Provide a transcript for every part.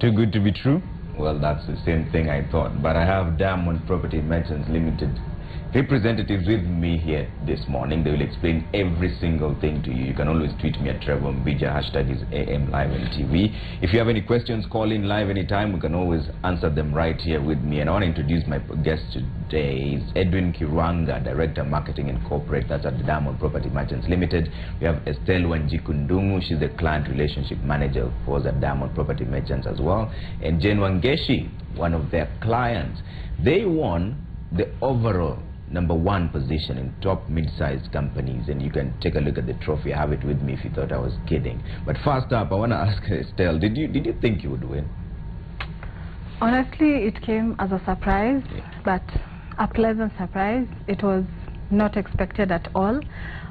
Too good to be true? Well, that's the same thing I thought. But I have Diamond Property Merchants Limited representatives with me here this morning. They will explain every single thing to you. You can always tweet me at Trevor Mbija. Hashtag is AM Live and TV. If you have any questions, call in live anytime. We can always answer them right here with me. And I want to introduce my guest today. It's Edwin Kirwanga, Director Marketing and Corporate. That's at the Diamond Property Merchants Limited. We have Estelle Wanjikundungu. She's the Client Relationship Manager for us at Diamond Property Merchants as well. And Jen Wangeshi, one of their clients. They won the overall #1 position in top mid-sized companies, and you can take a look at the trophy. I have it with me if you thought I was kidding. But first up, I want to ask Estelle, did you think you would win? Honestly, it came as a surprise, but a pleasant surprise. It was not expected at all.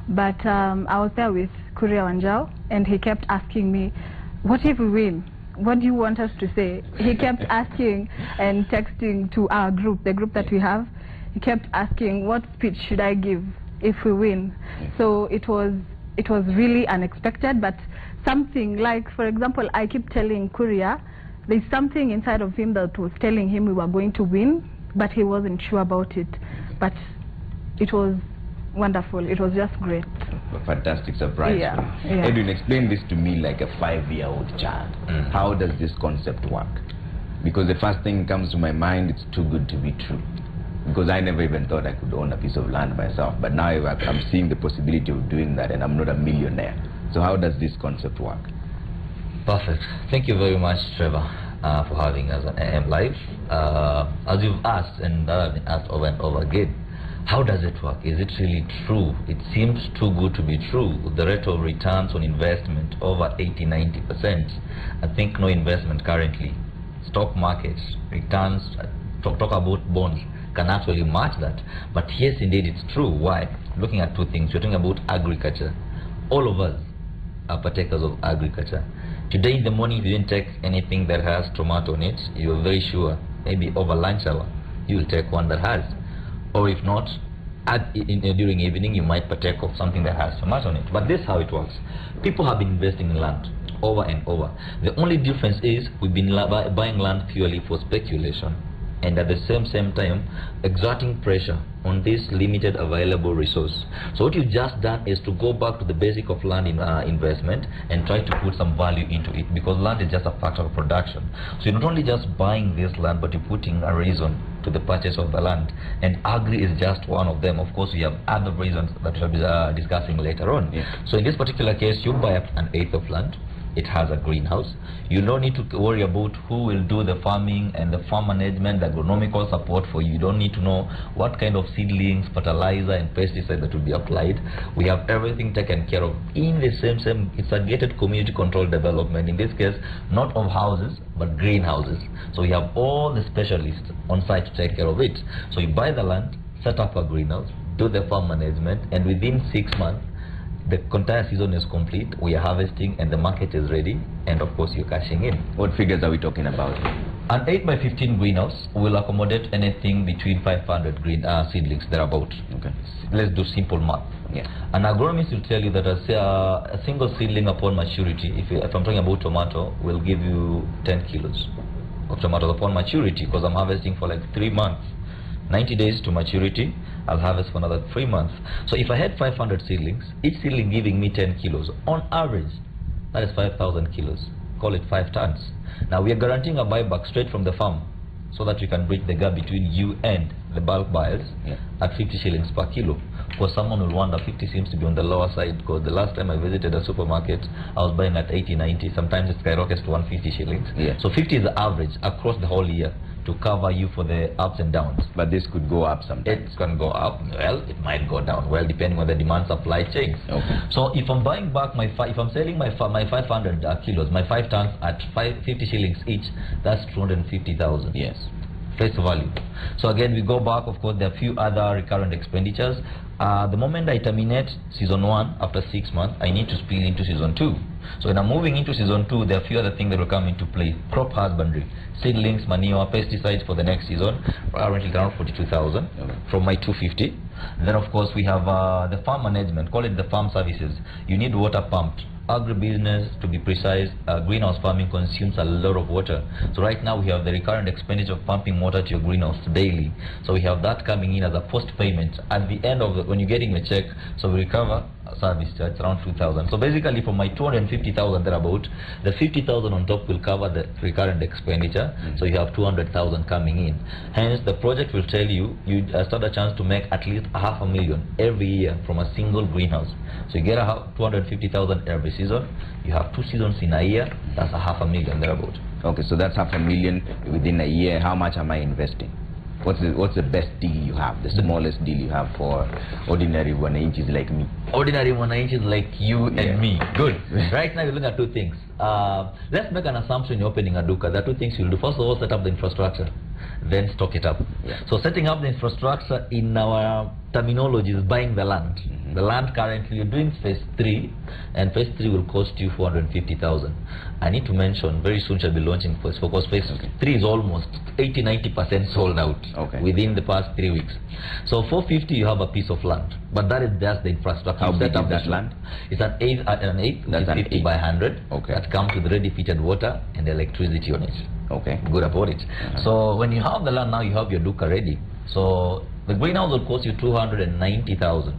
But I was there with Kuria Wanjao, and he kept asking me, what if we win? What do you want us to say? He kept asking and texting to our group, the group that we have. He kept asking, what speech should I give if we win? So it was really unexpected, but something like, for example, I keep telling Kuria, there's something inside of him that was telling him we were going to win, but he wasn't sure about it. But it was wonderful. It was just great. A fantastic surprise. Yeah. Edwin, explain this to me like a 5-year-old child. How does this concept work? Because the first thing comes to my mind, it's too good to be true. Because I never even thought I could own a piece of land myself. But now I'm seeing the possibility of doing that, and I'm not a millionaire. So how does this concept work? Perfect. Thank you very much, Trevor, for having us on AM Live. As you've asked, and I've been asked over and over again, how does it work? Is it really true? It seems too good to be true. The rate of returns on investment over 80–90%. I think no investment currently, stock markets, returns, talk about bonds, can actually match that. But yes, indeed, it's true. Why? Looking at two things. You're talking about agriculture. All of us are partakers of agriculture. Today in the morning, if you didn't take anything that has tomato on it, you're very sure maybe over lunch hour you will take one that has. Or if not, during evening you might partake of something that has tomato on it. But this is how it works. People have been investing in land over and over. The only difference is we've been buying land purely for speculation, and at the same time exerting pressure on this limited available resource. So what you've just done is to go back to the basic of land investment and try to put some value into it, because land is just a factor of production. So you're not only just buying this land, but you're putting a reason to the purchase of the land, and agri is just one of them. Of course, we have other reasons that we'll be discussing later on. So in this particular case, you buy an 1/8 of land. It has a greenhouse. You don't need to worry about who will do the farming and the farm management, the agronomical support for you. You don't need to know what kind of seedlings, fertilizer and pesticide that will be applied. We have everything taken care of in the same. It's a gated community controlled development, in this case not of houses but greenhouses. So we have all the specialists on site to take care of it. So you buy the land, set up a greenhouse, do the farm management, and within 6 months the entire season is complete. We are harvesting and the market is ready, and of course you're cashing in. What figures are we talking about? An 8x15 greenhouse will accommodate anything between 500 seedlings thereabout. Okay. Let's do simple math. An agronomist will tell you that a single seedling upon maturity, if I'm talking about tomato, will give you 10 kilos of tomatoes upon maturity, because I'm harvesting for like 3 months. 90 days to maturity, I'll harvest for another 3 months. So if I had 500 seedlings, each seedling giving me 10 kilos, on average, that is 5,000 kilos. Call it 5 tons. Now we are guaranteeing a buyback straight from the farm, so that we can bridge the gap between you and the bulk buyers at 50 shillings per kilo. Because someone will wonder, 50 seems to be on the lower side, because the last time I visited a supermarket, I was buying at 80, 90, sometimes it skyrockets to 150 shillings. So 50 is the average across the whole year, to cover you for the ups and downs. But this could go up sometimes. It can go up, well, it might go down, well, depending on the demand supply chain. So if I'm buying back if I'm selling my 500 kilos, my 5 tons at 50 shillings each, that's 250,000. Yes. Face value. So again, we go back, of course, there are a few other recurrent expenditures. The moment I terminate season 1 after 6 months, I need to spill into season 2. So when I'm moving into season 2, there are a few other things that will come into play. Crop husbandry, seedlings, manure, pesticides for the next season, currently around 42,000 from my 250. Then of course we have the farm management, call it the farm services. You need water pumped agribusiness, to be precise, greenhouse farming consumes a lot of water. So right now we have the recurrent expenditure of pumping water to your greenhouse daily. So we have that coming in as a post payment at the end of when you're getting the check. So we recover service charge around 2,000. So basically from my 250,000 thereabout, the 50,000 on top will cover the recurrent expenditure. So you have 200,000 coming in. Hence the project will tell you stand a chance to make at least $500,000 every year from a single greenhouse. So you get 250,000 every season. You have 2 seasons in a year. That's $500,000 thereabout. Okay, so that's $500,000 within a year. How much am I investing? What's the best deal you have, the smallest deal you have for ordinary 1 inches like me? Ordinary 1 inches like you and me. Good. Right now you're looking at 2 things. Let's make an assumption you're opening a duka. There are 2 things you'll do. First of all, set up the infrastructure, then stock it up. So setting up the infrastructure in our terminology is buying the land. The land currently you're doing phase 3, and phase 3 will cost you 450,000. I need to mention very soon shall be launching phase 4, because phase 3 is almost 80-90% sold out within the past 3 weeks. So 450 you have a piece of land, but that is just the infrastructure. How big is that land? It's an 8 which is 50 by 100. That comes with ready fitted water and electricity on it. Good about it. So when you have the land now, you have your duka ready. So the greenhouse will cost you 290,000.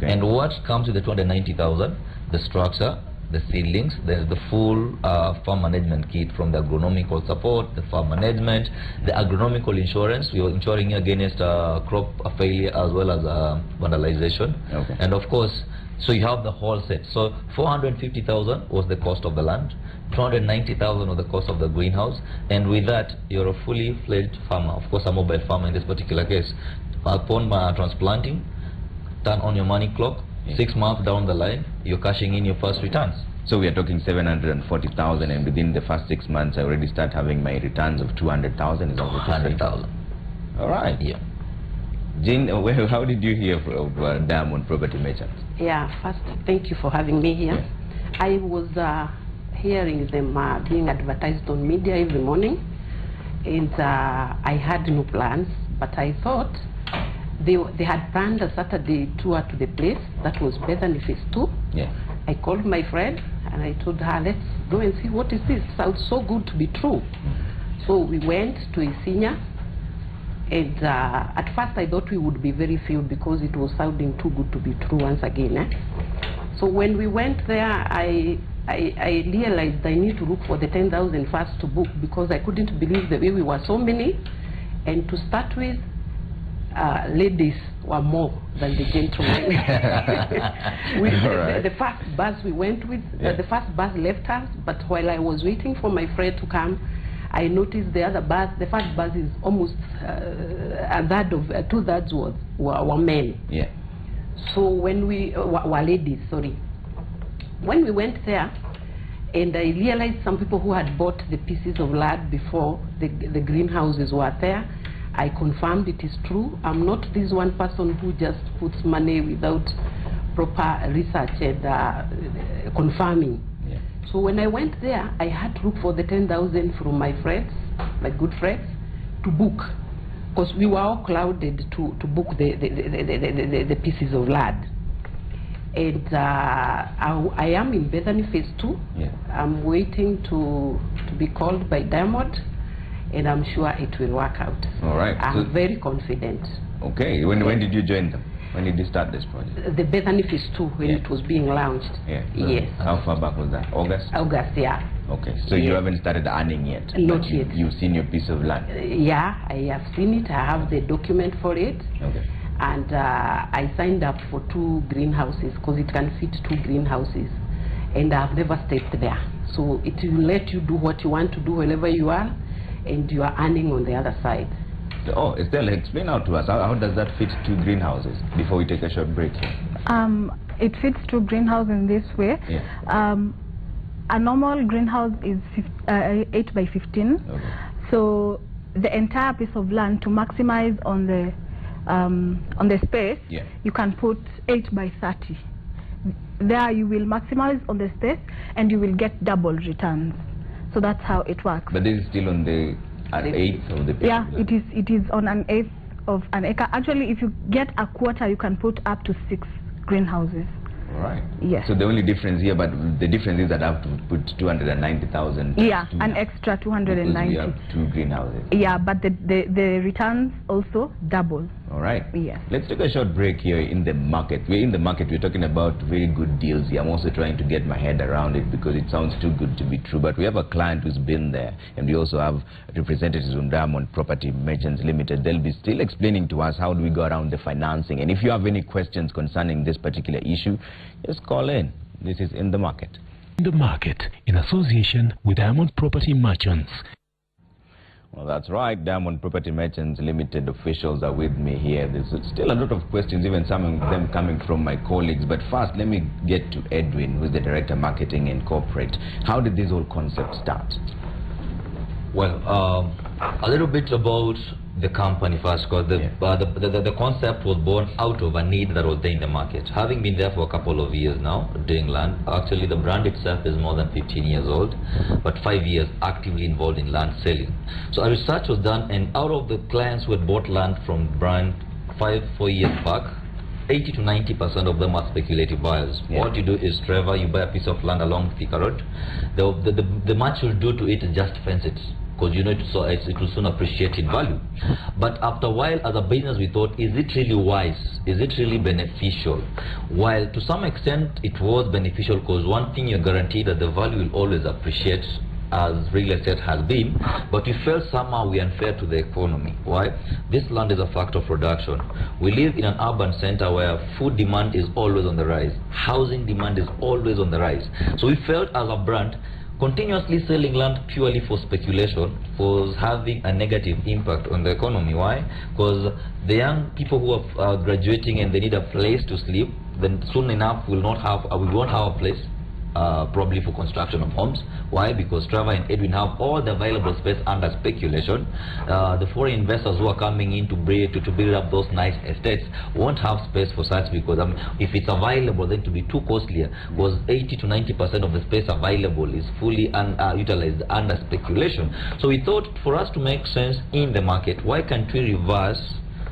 And what comes with the 290,000? The structure, the seedlings, there's the full farm management kit, from the agronomical support, the farm management, the agronomical insurance. We are insuring against crop failure as well as vandalization. And of course, so you have the whole set. So 450,000 was the cost of the land, 290,000 was the cost of the greenhouse, and with that you're a fully fledged farmer. Of course, a mobile farmer in this particular case. Upon transplanting, turn on your money clock. 6 months down the line, you're cashing in your first returns. So we are talking 740,000, and within the first 6 months I already start having my returns of 200,000. Is that what you're saying? 100,000. All right. Yeah. Jane, how did you hear of Diamond Property Merchants? Yeah, first, thank you for having me here. I was hearing them being advertised on media every morning, and I had no plans, but I thought they had planned a Saturday tour to the place. That was Bethany Phase 2. I called my friend and I told her, let's go and see what is this. Sounds so good to be true. So we went to Isinya, and at first I thought we would be very few because it was sounding too good to be true once again. So when we went there, I realized I need to look for the 10,000 first to book, because I couldn't believe the way we were so many. And to start with, ladies were more than the gentlemen. The first bus we went with, the first bus left us, but while I was waiting for my friend to come, I noticed the other bus, the first bus is almost two-thirds were men. So when we were ladies, sorry. When we went there, and I realized some people who had bought the pieces of land before the greenhouses were there, I confirmed it is true. I'm not this one person who just puts money without proper research and confirming. So when I went there, I had to look for the 10,000 from my friends, my good friends, to book, because we were all crowded to book the pieces of land. And I am in Bethany Phase 2. I'm waiting to be called by Diamond, and I'm sure it will work out. All right. I'm very confident. Okay. When did you join them? When did you start this project? The Bethany Phase 2, when it was being launched. Yes. How far back was that? August? August, yeah. Okay. So you haven't started earning yet? Not yet. You've seen your piece of land? Yeah, I have seen it. I have the document for it. Okay. And I signed up for 2 greenhouses, because it can fit 2 greenhouses. And I've never stepped there. So it will let you do what you want to do wherever you are, and you are earning on the other side. Oh, Estelle, explain out to us, how does that fit 2 greenhouses before we take a short break here? It fits 2 greenhouses in this way. A normal greenhouse is 8 by 15. So the entire piece of land, to maximize on the space, you can put 8 by 30. There you will maximize on the space and you will get double returns. So that's how it works. But this is still on the eighth of the piece. It is on an eighth of an acre. Actually, if you get a quarter, you can put up to 6 greenhouses. All right. Yes. So the only difference here, but the difference is that I have to put 290,000. Yeah, an extra 290. Because we have 2 greenhouses. Yeah, but the returns also double. All right. Yes. Let's take a short break here in the market. We're in the market. We're talking about very good deals here. I'm also trying to get my head around it because it sounds too good to be true. But we have a client who's been there, and we also have representatives from Diamond Property Merchants Limited. They'll be still explaining to us how do we go around the financing. And if you have any questions concerning this particular issue, just call in. This is In the Market. In the Market, in association with Diamond Property Merchants. Well, that's right. Diamond Property Merchants Limited officials are with me here. There's still a lot of questions, even some of them coming from my colleagues. But first, let me get to Edwin, who's the Director Marketing and Corporate. How did this whole concept start? Well, a little bit about the company first, because the concept was born out of a need that was there in the market. Having been there for a couple of years now, doing land, actually the brand itself is more than 15 years old, but 5 years actively involved in land selling. So a research was done, and out of the clients who had bought land from the brand 4 years back, 80 to 90% of them are speculative buyers. Yeah. What you do is, Trevor, you buy a piece of land along Thika Road. The much you'll do to it is just fence it, because you know it will soon appreciate in value. But after a while, as a business, we thought, is it really wise? Is it really beneficial? While to some extent it was beneficial, because one thing you're guaranteed that the value will always appreciate, as real estate has been, but we felt somehow we unfair to the economy. Why? This land is a factor of production. We live in an urban center where food demand is always on the rise, housing demand is always on the rise. So we felt as a brand, continuously selling land purely for speculation was having a negative impact on the economy. Why? Because the young people who are graduating and they need a place to sleep, then soon enough we won't have a place probably for construction of homes. Why? Because Trevor and Edwin have all the available space under speculation. The foreign investors who are coming in to build up those nice estates won't have space for such, because if it's available, then to be too costlier, because 80 to 90% of the space available is fully utilized under speculation. So we thought, for us to make sense in the market, why can't we reverse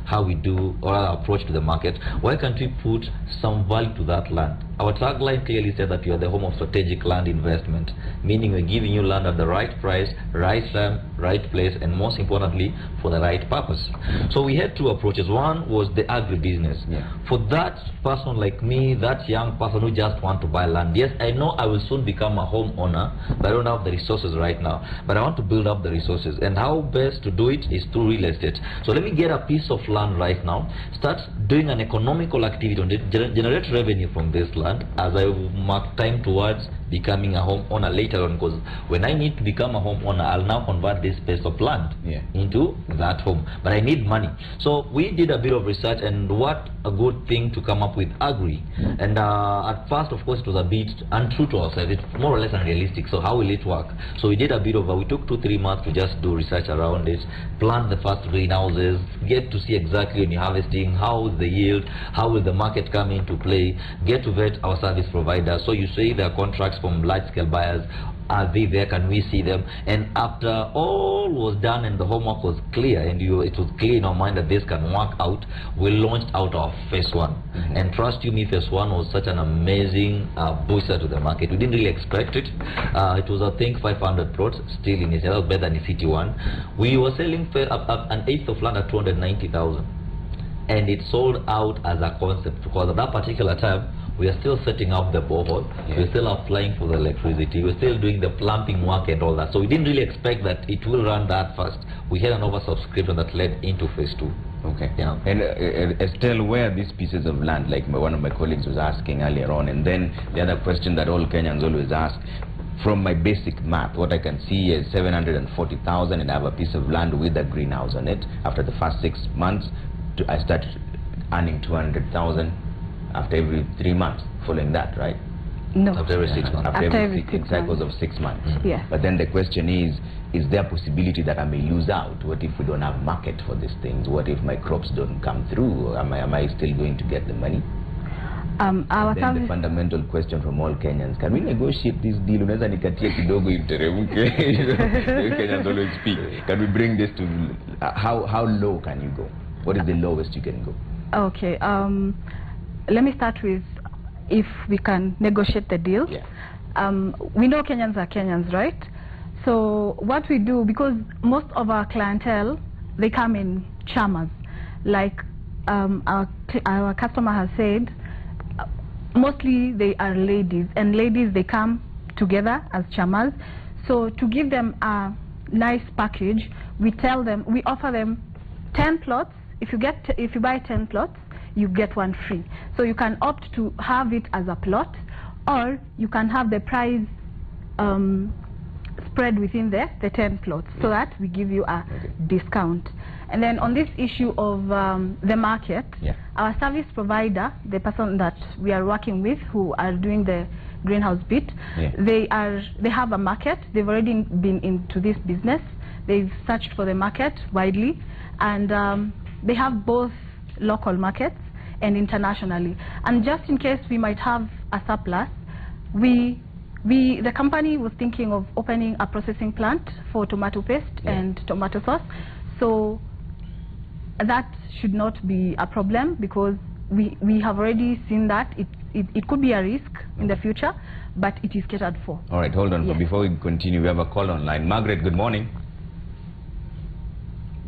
how we do or our approach to the market? Why can't we put some value to that land? Our tagline clearly said that we are the home of strategic land investment, meaning we're giving you land at the right price, right time, right place, and most importantly, for the right purpose. So we had two approaches. One was the agribusiness. For that person like me, that young person who just want to buy land, yes, I know I will soon become a homeowner, but I don't have the resources right now. But I want to build up the resources, and how best to do it is through real estate. So let me get a piece of land right now, start doing an economical activity on it, generate revenue from this land, as I mark time towards becoming a homeowner later on, because when I need to become a homeowner, I'll now convert this piece of land into that home, but I need money. So we did a bit of research, and what a good thing to come up with agri. And at first, of course, it was a bit untrue to ourselves. It's more or less unrealistic. So how will it work? So we did a bit of we took 2-3 months to just do research around it, plant the first greenhouses, get to see exactly when you're harvesting, how is the yield, how will the market come into play, get to vet our service providers. So you say there are contracts from large-scale buyers. Are they there? Can we see them? And after all was done and the homework was clear, and it was clear in our mind that this can work out, we launched out our phase 1. And trust you me, phase 1 was such an amazing booster to the market. We didn't really expect it. It was, I think, 500 plots still in Israel, better than City 1. We were selling an eighth of land at 290,000, and it sold out as a concept, because at that particular time we are still setting up the borehole, we're still applying for the electricity, we're still doing the plumbing work and all that. So we didn't really expect that it will run that fast. We had an oversubscription that led into phase 2. Okay. Yeah. And Estelle, where are these pieces of land, like one of my colleagues was asking earlier on? And then the other question that all Kenyans always ask, from my basic math, what I can see is 740,000, and I have a piece of land with a greenhouse on it. After the first 6 months, I start earning 200,000 after every 3 months, following that, right? No. After every 6 months. After every 6 cycles of 6 months. Yes. But then the question is there a possibility that I may lose out? What if we don't have market for these things? What if my crops don't come through? Am I still going to get the money? Our and then the fundamental question from all Kenyans, can we negotiate this deal? Unaweza nikatia kidogo iteremke. Kenyans always speak. Can we bring this to, how low can you go? What is the lowest you can go? Okay, let me start with if we can negotiate the deal. Yeah. We know Kenyans are Kenyans, right? So what we do, because most of our clientele, they come in chamas, like our customer has said, mostly they are ladies, and ladies, they come together as chamas. So to give them a nice package, we offer them 10 plots. If you buy 10 plots, you get one free. So you can opt to have it as a plot, or you can have the price spread within the 10 plots, so that we give you a discount. And then on this issue of the market, our service provider, the person that we are working with, who are doing the greenhouse bit, they have a market. They've already been into this business. They've searched for the market widely, and they have both local markets and internationally. And just in case we might have a surplus, the company was thinking of opening a processing plant for tomato paste and tomato sauce. So that should not be a problem, because we have already seen that it could be a risk in the future, but it is catered for. All right, hold on. Before we continue, we have a call online. Margaret, good morning.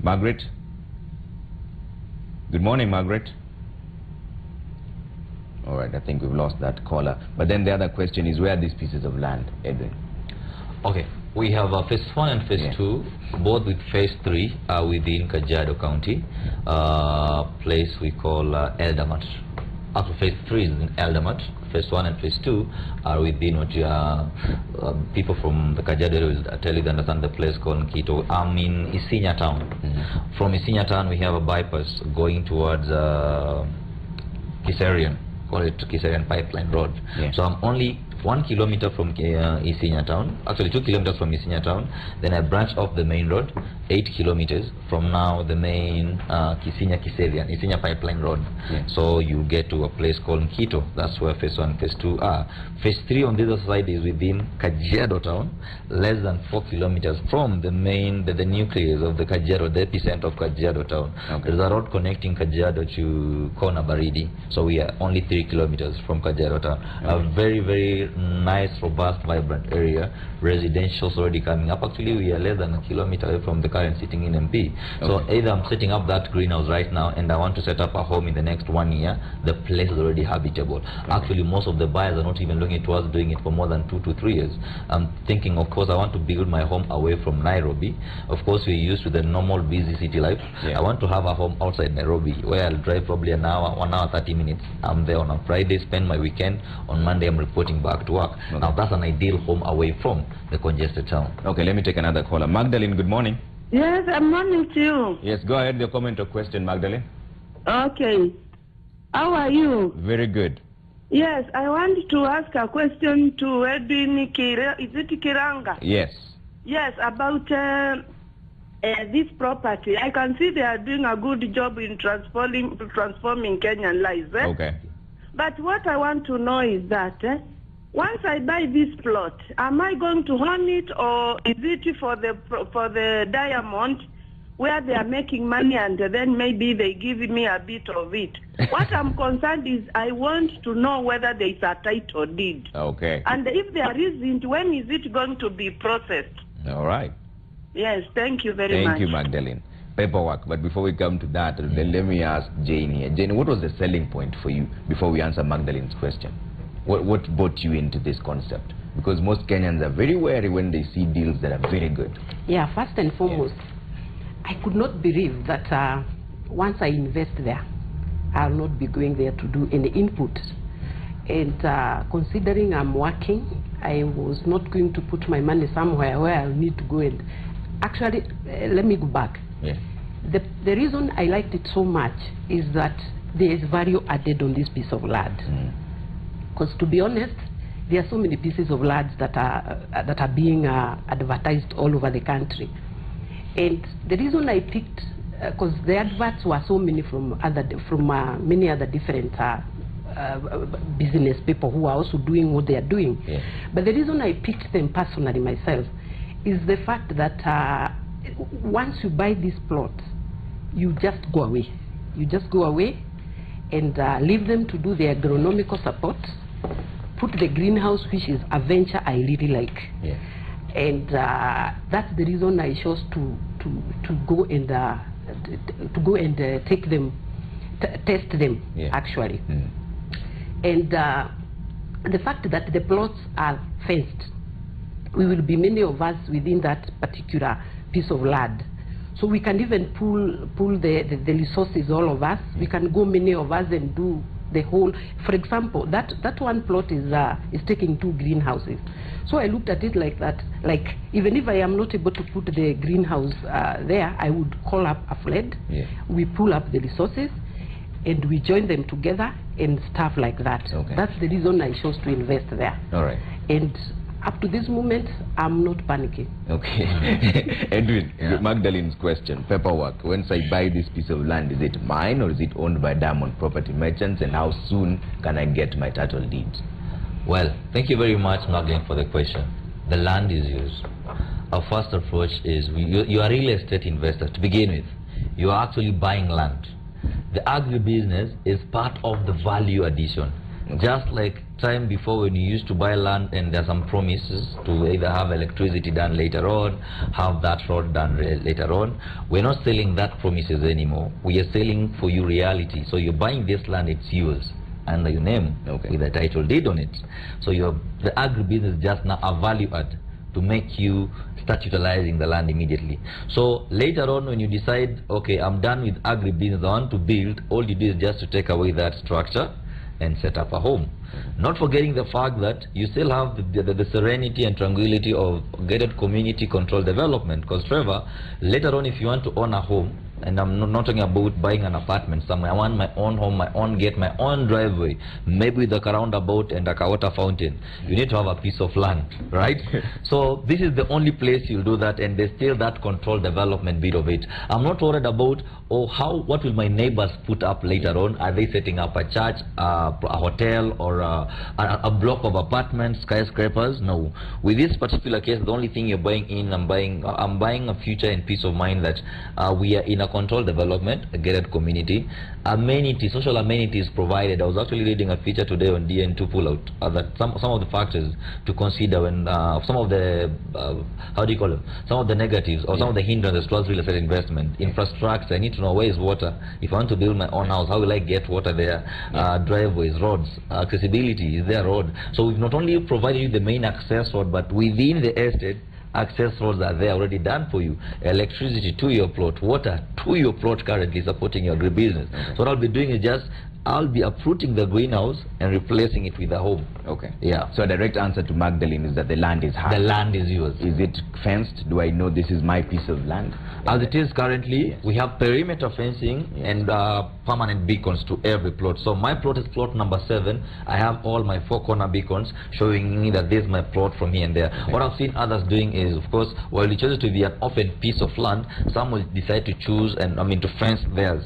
Margaret? Good morning, Margaret. All right, I think we've lost that caller. But then the other question is, where are these pieces of land, Edwin? Okay, we have phase 1 and phase 2, both with phase 3 within Kajiado County, place we call Eldamat. After phase 3 is in Eldamat. Phase 1 and phase 2 are within what people from the Kajiado area will tell you they understand the place called Nkito. I'm in Isinya town. From Isinya town, we have a bypass going towards Kiserian. Call it Kiserian Pipeline Road. So I'm only 1 kilometer from Isinya town, actually 2 kilometers from Isinya town. Then I branch off the main road, 8 kilometers from now the main Isinya Pipeline Road. So you get to a place called Nkito. That's where phase 1 and phase 2 are. Phase 3 on the other side is within Kajiado town, less than 4 kilometers from the main, the nucleus of the Kajiado, the epicenter of Kajiado town. There's a road connecting Kajiado to Kona Baridi. So we are only 3 kilometers from Kajiado town. A very, very nice, robust, vibrant area. Residentials already coming up. Actually, we are less than a kilometer away from the current sitting in MP. So either I'm setting up that greenhouse right now, and I want to set up a home in the next 1 year, the place is already habitable. Actually, most of the buyers are not even looking towards doing it for more than 2 to 3 years. I'm thinking, of course, I want to build my home away from Nairobi. Of course, we're used to the normal busy city life. I want to have a home outside Nairobi, where I'll drive probably an hour, 1 hour, 30 minutes. I'm there on a Friday, spend my weekend. On Monday, I'm reporting back to work. Now, that's an ideal home away from the congested town. Okay, let me take another caller. Magdalene, good morning. Yes, good morning to you. Yes, go ahead, your comment or question, Magdalene. Okay. How are you? Very good. Yes, I want to ask a question to Edwin is it Kiranga? Yes. Yes, about this property. I can see they are doing a good job in transforming Kenyan lives. Okay. But what I want to know is that once I buy this plot, am I going to own it, or is it for the diamond where they are making money and then maybe they give me a bit of it? What I'm concerned is I want to know whether there is a title deed. Okay. And if there isn't, when is it going to be processed? All right. Yes, thank you very much. Thank you, Magdalene. Paperwork. But before we come to that, then let me ask Jane here. Jane, what was the selling point for you before we answer Magdalene's question? What brought you into this concept? Because most Kenyans are very wary when they see deals that are very good. Yeah, first and foremost, I could not believe that once I invest there, I'll not be going there to do any input. And considering I'm working, I was not going to put my money somewhere where I'll need to go and... Actually, let me go back. Yeah. The reason I liked it so much is that there is value added on this piece of land. Because to be honest, there are so many pieces of land that are being advertised all over the country. And the reason I picked, because the adverts were so many from many other different business people who are also doing what they are doing. Yeah. But the reason I picked them personally myself is the fact that once you buy these plots, you just go away. You just go away and leave them to do their agronomical support put the greenhouse, which is a venture I really like. Yeah. And that's the reason I chose to go and take them, test them, Yeah. actually. And the fact that the plots are fenced, we will be many of us within that particular piece of land. So we can even pull the resources, all of us. We can go, many of us, and do the whole. For example, that one plot is taking 2 greenhouses. So I looked at it like that. Like, even if I am not able to put the greenhouse there, I would call up a FLED. Yeah. We pull up the resources, and we join them together and stuff like that. Okay. That's the reason I chose to invest there. All right. And up to this moment, I'm not panicking. Okay. Edwin, Magdalene's question, paperwork. Once I buy this piece of land, is it mine or is it owned by Diamond Property Merchants, and how soon can I get my title deeds? Well, thank you very much, Magdalene, for the question. The land is yours. Our first approach is you are a real estate investor to begin with. You are actually buying land. The agribusiness is part of the value addition. Just like time before, when you used to buy land and there's some promises to either have electricity done later on, have that road done later on, we're not selling that promises anymore. We are selling for you reality. So you're buying this land, it's yours under your name, with a title deed on it. So the agribusiness is just now a value add to make you start utilizing the land immediately. So later on, when you decide, okay, I'm done with agribusiness, I want to build, all you do is just to take away that structure and set up a home. Not forgetting the fact that you still have the serenity and tranquility of gated community control development. Because Trevor, later on, if you want to own a home, and I'm not talking about buying an apartment somewhere, I want my own home, my own gate, my own driveway, maybe with a roundabout and a water fountain, you need to have a piece of land, right? So this is the only place you'll do that, and there's still that control development bit of it. I'm not worried about, what will my neighbors put up later on? Are they setting up a church, a hotel, or a block of apartments, skyscrapers? No. With this particular case, the only thing you're buying in, I'm buying a future and peace of mind that we are in a controlled development, a gated community. Amenities, social amenities provided. I was actually reading a feature today on DN2 pullout that some of the factors to consider when some of the some of the negatives or some of the hindrances towards real estate investment. Infrastructure. I need to know, where is water? If I want to build my own house, how will I get water there? Driveways, roads, accessibility, is there a road? So we've not only provided you the main access road, but within the estate, access roads are there already done for you. Electricity to your plot, water to your plot, currently supporting your agribusiness. So what I'll be doing is I'll be uprooting the greenhouse and replacing it with a home. Okay. Yeah. So a direct answer to Magdalene is that the land is hers. The land is yours. Is it fenced? Do I know this is my piece of land? As it is currently, we have perimeter fencing and permanent beacons to every plot. So my plot is plot number 7. I have all my 4 corner beacons showing me that this is my plot from here and there. Okay. What I've seen others doing is, of course, while it chooses to be an open piece of land, some will decide to choose and to fence theirs.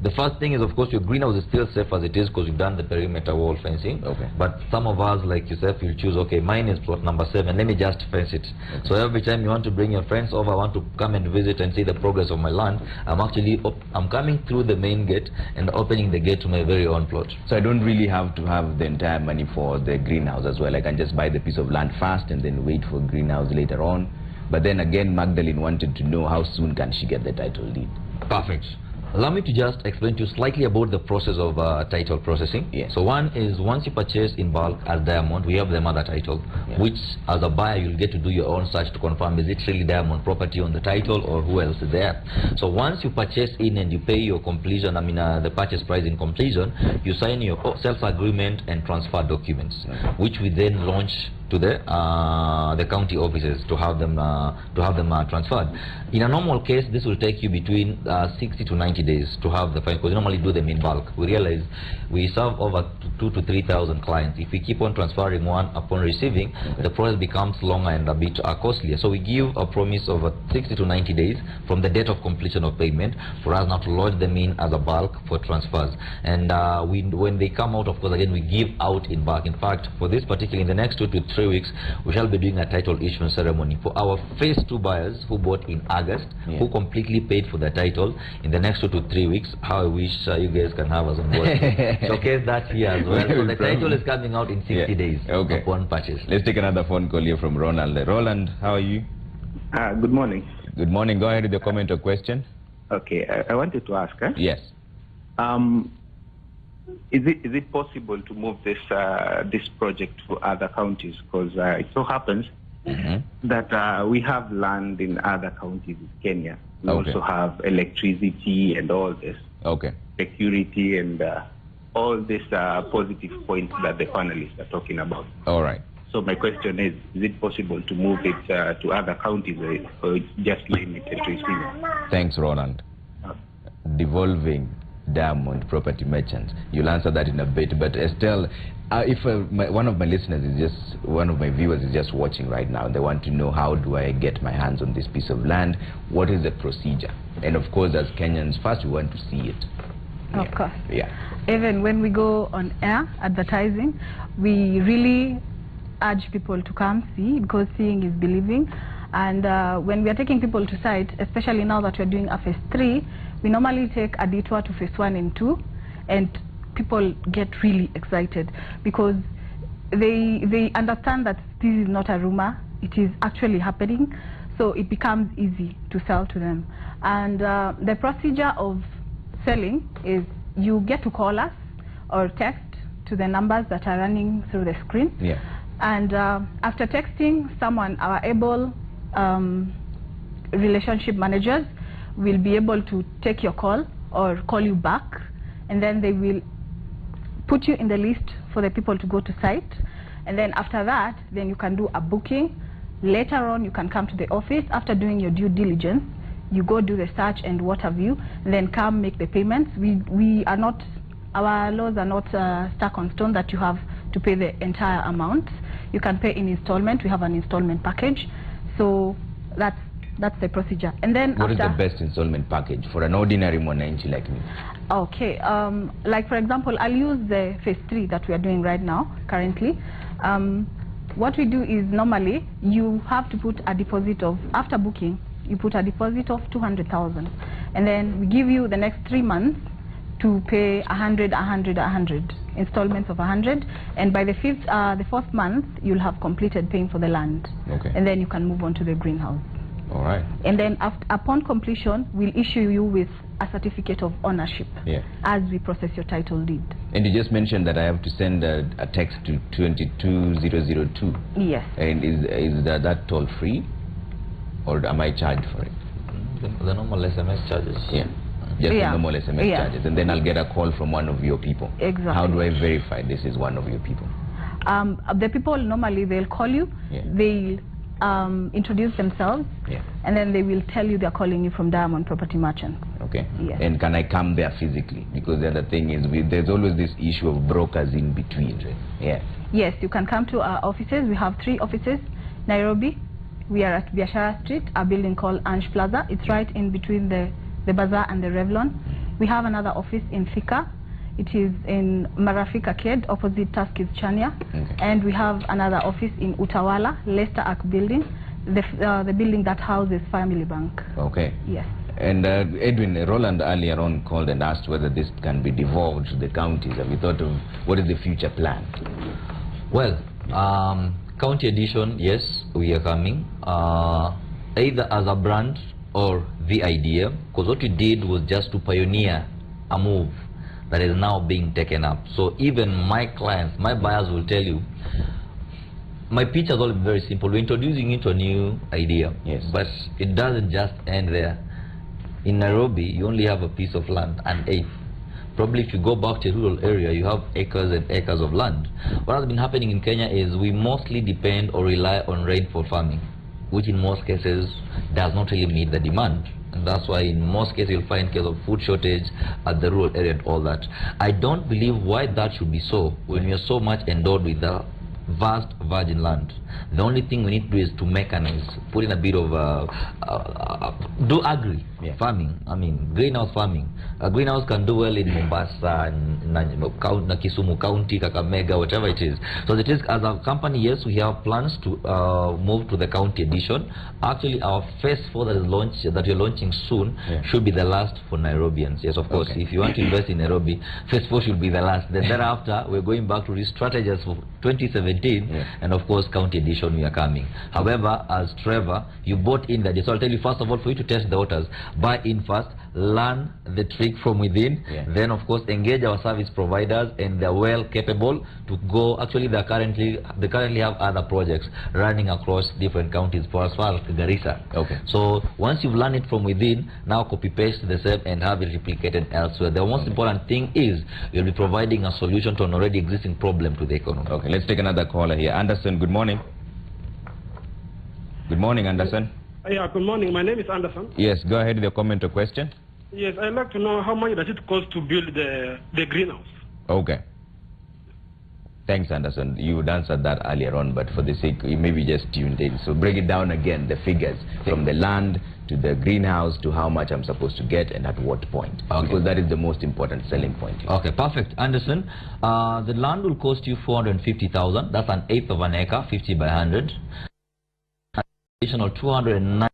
The first thing is, of course, your greenhouse is still safe as it is because you've done the perimeter wall fencing. Okay. But some of us, like yourself, will choose, okay, mine is plot number 7, let me just fence it. Okay. So every time you want to bring your friends over, I want to come and visit and see the progress of my land, I'm coming through the main gate and opening the gate to my very own plot. So I don't really have to have the entire money for the greenhouse as well. I can just buy the piece of land first and then wait for greenhouse later on. But then again, Magdalene wanted to know how soon can she get the title deed. Perfect. Allow me to just explain to you slightly about the process of title processing. Yes. So one is, once you purchase in bulk as Diamond, we have the mother title, which as a buyer you'll get to do your own search to confirm, is it really Diamond property on the title or who else is there. So once you purchase in and you pay your completion, the purchase price in completion, you sign your sales agreement and transfer documents, which we then launch to the county offices to have them transferred. In a normal case, this will take you between 60 to 90 days to have the file, because we normally do them in bulk. We realize we serve over 2,000 to 3,000 clients. If we keep on transferring one upon receiving, the process becomes longer and a bit costlier. So we give a promise of 60 to 90 days from the date of completion of payment for us now to lodge them in as a bulk for transfers. And when they come out, of course, again, we give out in bulk. In fact, for this particular, in the next 2 to 3 weeks, we shall be doing a title issuance ceremony for our phase 2 buyers who bought in August, who completely paid for the title. In the next 2 to 3 weeks, how I wish you guys can have us on board. Showcase that here as well. So the title is coming out in 60 days upon purchase. Let's take another phone call here from Ronald. Roland, how are you? Good morning. Good morning. Go ahead with your comment or question. Okay, I wanted to ask. Yes. Is it possible to move this project to other counties? Because it so happens that we have land in other counties in Kenya. We also have electricity and all this. Security and all these positive points that the panelists are talking about. All right. So my question is it possible to move it to other counties, or it's just limited to Isinya? Thanks, Roland. Devolving Diamond Property Merchants. You'll answer that in a bit, but Estelle, if one of my listeners is just, one of my viewers is just watching right now, they want to know, how do I get my hands on this piece of land? What is the procedure? And of course, as Kenyans, first we want to see it. Of course. Yeah. Even when we go on air advertising, we really urge people to come see, because seeing is believing. And when we are taking people to site, especially now that we're doing a phase 3, we normally take a detour to phase 1 and 2, and people get really excited because they understand that this is not a rumor, it is actually happening, so it becomes easy to sell to them. And the procedure of selling is you get to call us or text to the numbers that are running through the screen. Yeah. And after texting someone, our able relationship managers will be able to take your call or call you back, and then they will put you in the list for the people to go to site. And then after that, then you can do a booking. Later on, you can come to the office. After doing your due diligence, you go do the search and what have you, and then come make the payments. We are not, our laws are not stuck on stone that you have to pay the entire amount. You can pay in installment. We have an installment package. So that's the procedure. And then what is the best installment package for an ordinary mwananchi like me? Okay, like for example, I'll use the phase 3 that we are doing right now, currently. What we do is normally you have to put a deposit of, after booking, you put a deposit of 200,000, and then we give you the next 3 months to pay 100 installments of 100, and by the fourth month you'll have completed paying for the land. And then you can move on to the greenhouse. All right. And then upon completion, we'll issue you with a certificate of ownership as we process your title deed. And you just mentioned that I have to send a text to 22002. Yes. And is that toll free, or am I charged for it? The normal SMS charges. Yeah. Just the normal SMS charges, and then I'll get a call from one of your people. Exactly. How do I verify this is one of your people? The people normally, they'll call you, they'll introduce themselves, and then they will tell you they're calling you from Diamond Property Merchants. Okay. Yes. And can I come there physically? Because the other thing is, there's always this issue of brokers in between. Yeah. Yes, you can come to our offices. We have 3 offices. Nairobi, we are at Biashara Street, a building called Ange Plaza. It's right in between the Bazaar and the Revlon. We have another office in Thika. It is in Marafika Arcade, opposite Tuskys Chania. And we have another office in Utawala, Leicester Arc building, the building that houses Family Bank. Okay. Yes. And Edwin, Roland earlier on called and asked whether this can be devolved to the counties. Have you thought of what is the future plan? Well, county edition, yes, we are coming. Either as a brand or the idea, because what we did was just to pioneer a move that is now being taken up. So even my clients, my buyers will tell you, my pitch has always been very simple. We're introducing you to a new idea, but it doesn't just end there. In Nairobi, you only have a piece of land, an eighth. Probably if you go back to a rural area, you have acres and acres of land. What has been happening in Kenya is we mostly depend or rely on rainfall farming, which in most cases does not really meet the demand. And that's why in most cases you'll find case of food shortage at the rural area and all that. I don't believe why that should be so when we are so much endowed with the vast virgin land. The only thing we need to do is to mechanize, put in a bit of do agri farming, I mean greenhouse farming, A greenhouse can do well in Mombasa, Kisumu County, Kakamega, whatever it is. So it is, as a company, yes, we have plans to move to the county edition. Actually, our phase 4 that you're launching soon should be the last for Nairobians. Yes, of course. If you want to invest in Nairobi, phase 4 should be the last. Then thereafter, we're going back to re-strategize for 2017, and of course, county edition we are coming. However, as Trevor, you bought in that. So I'll tell you, first of all, for you to test the waters, buy in first, learn the trick from within, then of course engage our service providers, and they're well capable to go. Actually, they currently have other projects running across different counties for as far as Garissa. So once you've learned it from within, now copy paste the same and have it replicated elsewhere. The most important thing is you'll be providing a solution to an already existing problem to the economy. Okay, let's take another caller here. Anderson, good morning. Good morning, Anderson. Yeah, good morning. My name is Anderson. Yes, go ahead with your comment or question. Yes, I'd like to know how much does it cost to build the greenhouse? Okay. Thanks, Anderson. You would answer that earlier on, but for the sake, you maybe just tuned in. So break it down again, the figures, from the land to the greenhouse to how much I'm supposed to get and at what point. Because that is the most important selling point here. Okay, perfect. Anderson, the land will cost you 450,000. That's an eighth of an acre, 50 by 100. Additional 209.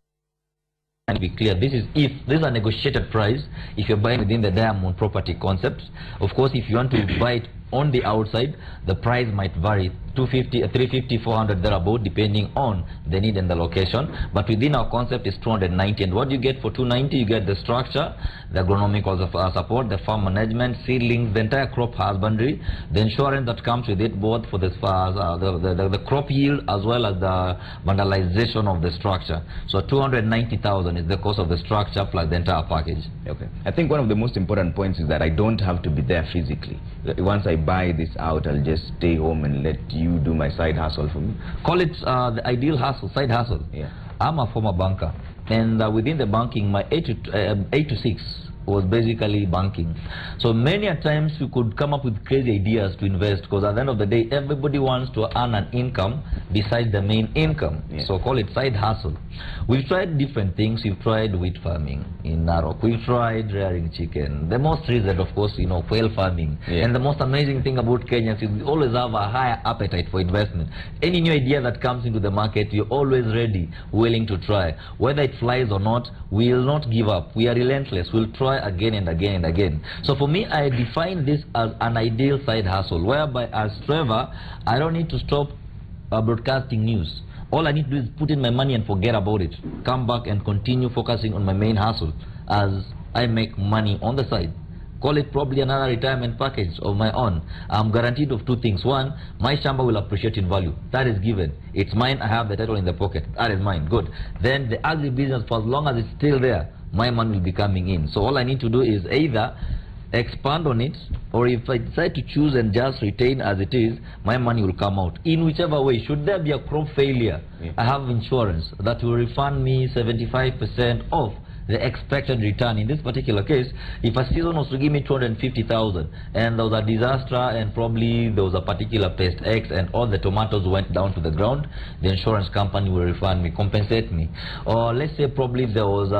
And be clear, this is a negotiated price if you're buying within the Diamond property concept. Of course, if you want to buy it on the outside, the price might vary, 250, 350, 400 thereabout, depending on the need and the location. But within our concept is 290. And what you get for 290, you get the structure, the agronomical support, the farm management, seedlings, the entire crop husbandry, the insurance that comes with it, both for the crop yield as well as the vandalization of the structure. So 290,000 is the cost of the structure plus the entire package. Okay. I think one of the most important points is that I don't have to be there physically. Once I buy this out, I'll just stay home and let you do my side hustle for me. Call it the ideal hustle, side hustle. I'm a former banker, and within the banking, my 8 to 6 was basically banking. So many a times you could come up with crazy ideas to invest, because at the end of the day, everybody wants to earn an income besides the main income. So call it side hustle. We've tried different things. We've tried wheat farming in Narok. We've tried rearing chicken. The most recent, of course, quail farming. And the most amazing thing about Kenyans is we always have a higher appetite for investment. Any new idea that comes into the market, you're always ready, willing to try. Whether it flies or not, we'll not give up. We are relentless. We'll try again and again and again. So for me, I define this as an ideal side hustle, whereby as Trevor, I don't need to stop broadcasting news. All I need to do is put in my money and forget about it. Come back and continue focusing on my main hustle as I make money on the side. Call it probably another retirement package of my own. I'm guaranteed of two things. One, my shamba will appreciate in value. That is given. It's mine. I have the title in the pocket. That is mine. Good. Then the agri-business, for as long as it's still there, my money will be coming in. So all I need to do is either expand on it, or if I decide to choose and just retain as it is, my money will come out. In whichever way, should there be a crop failure, I have insurance that will refund me 75% of the expected return. In this particular case, if a season was to give me 250,000 and there was a disaster and probably there was a particular pest X and all the tomatoes went down to the ground, the insurance company will refund me, compensate me. Or let's say probably there was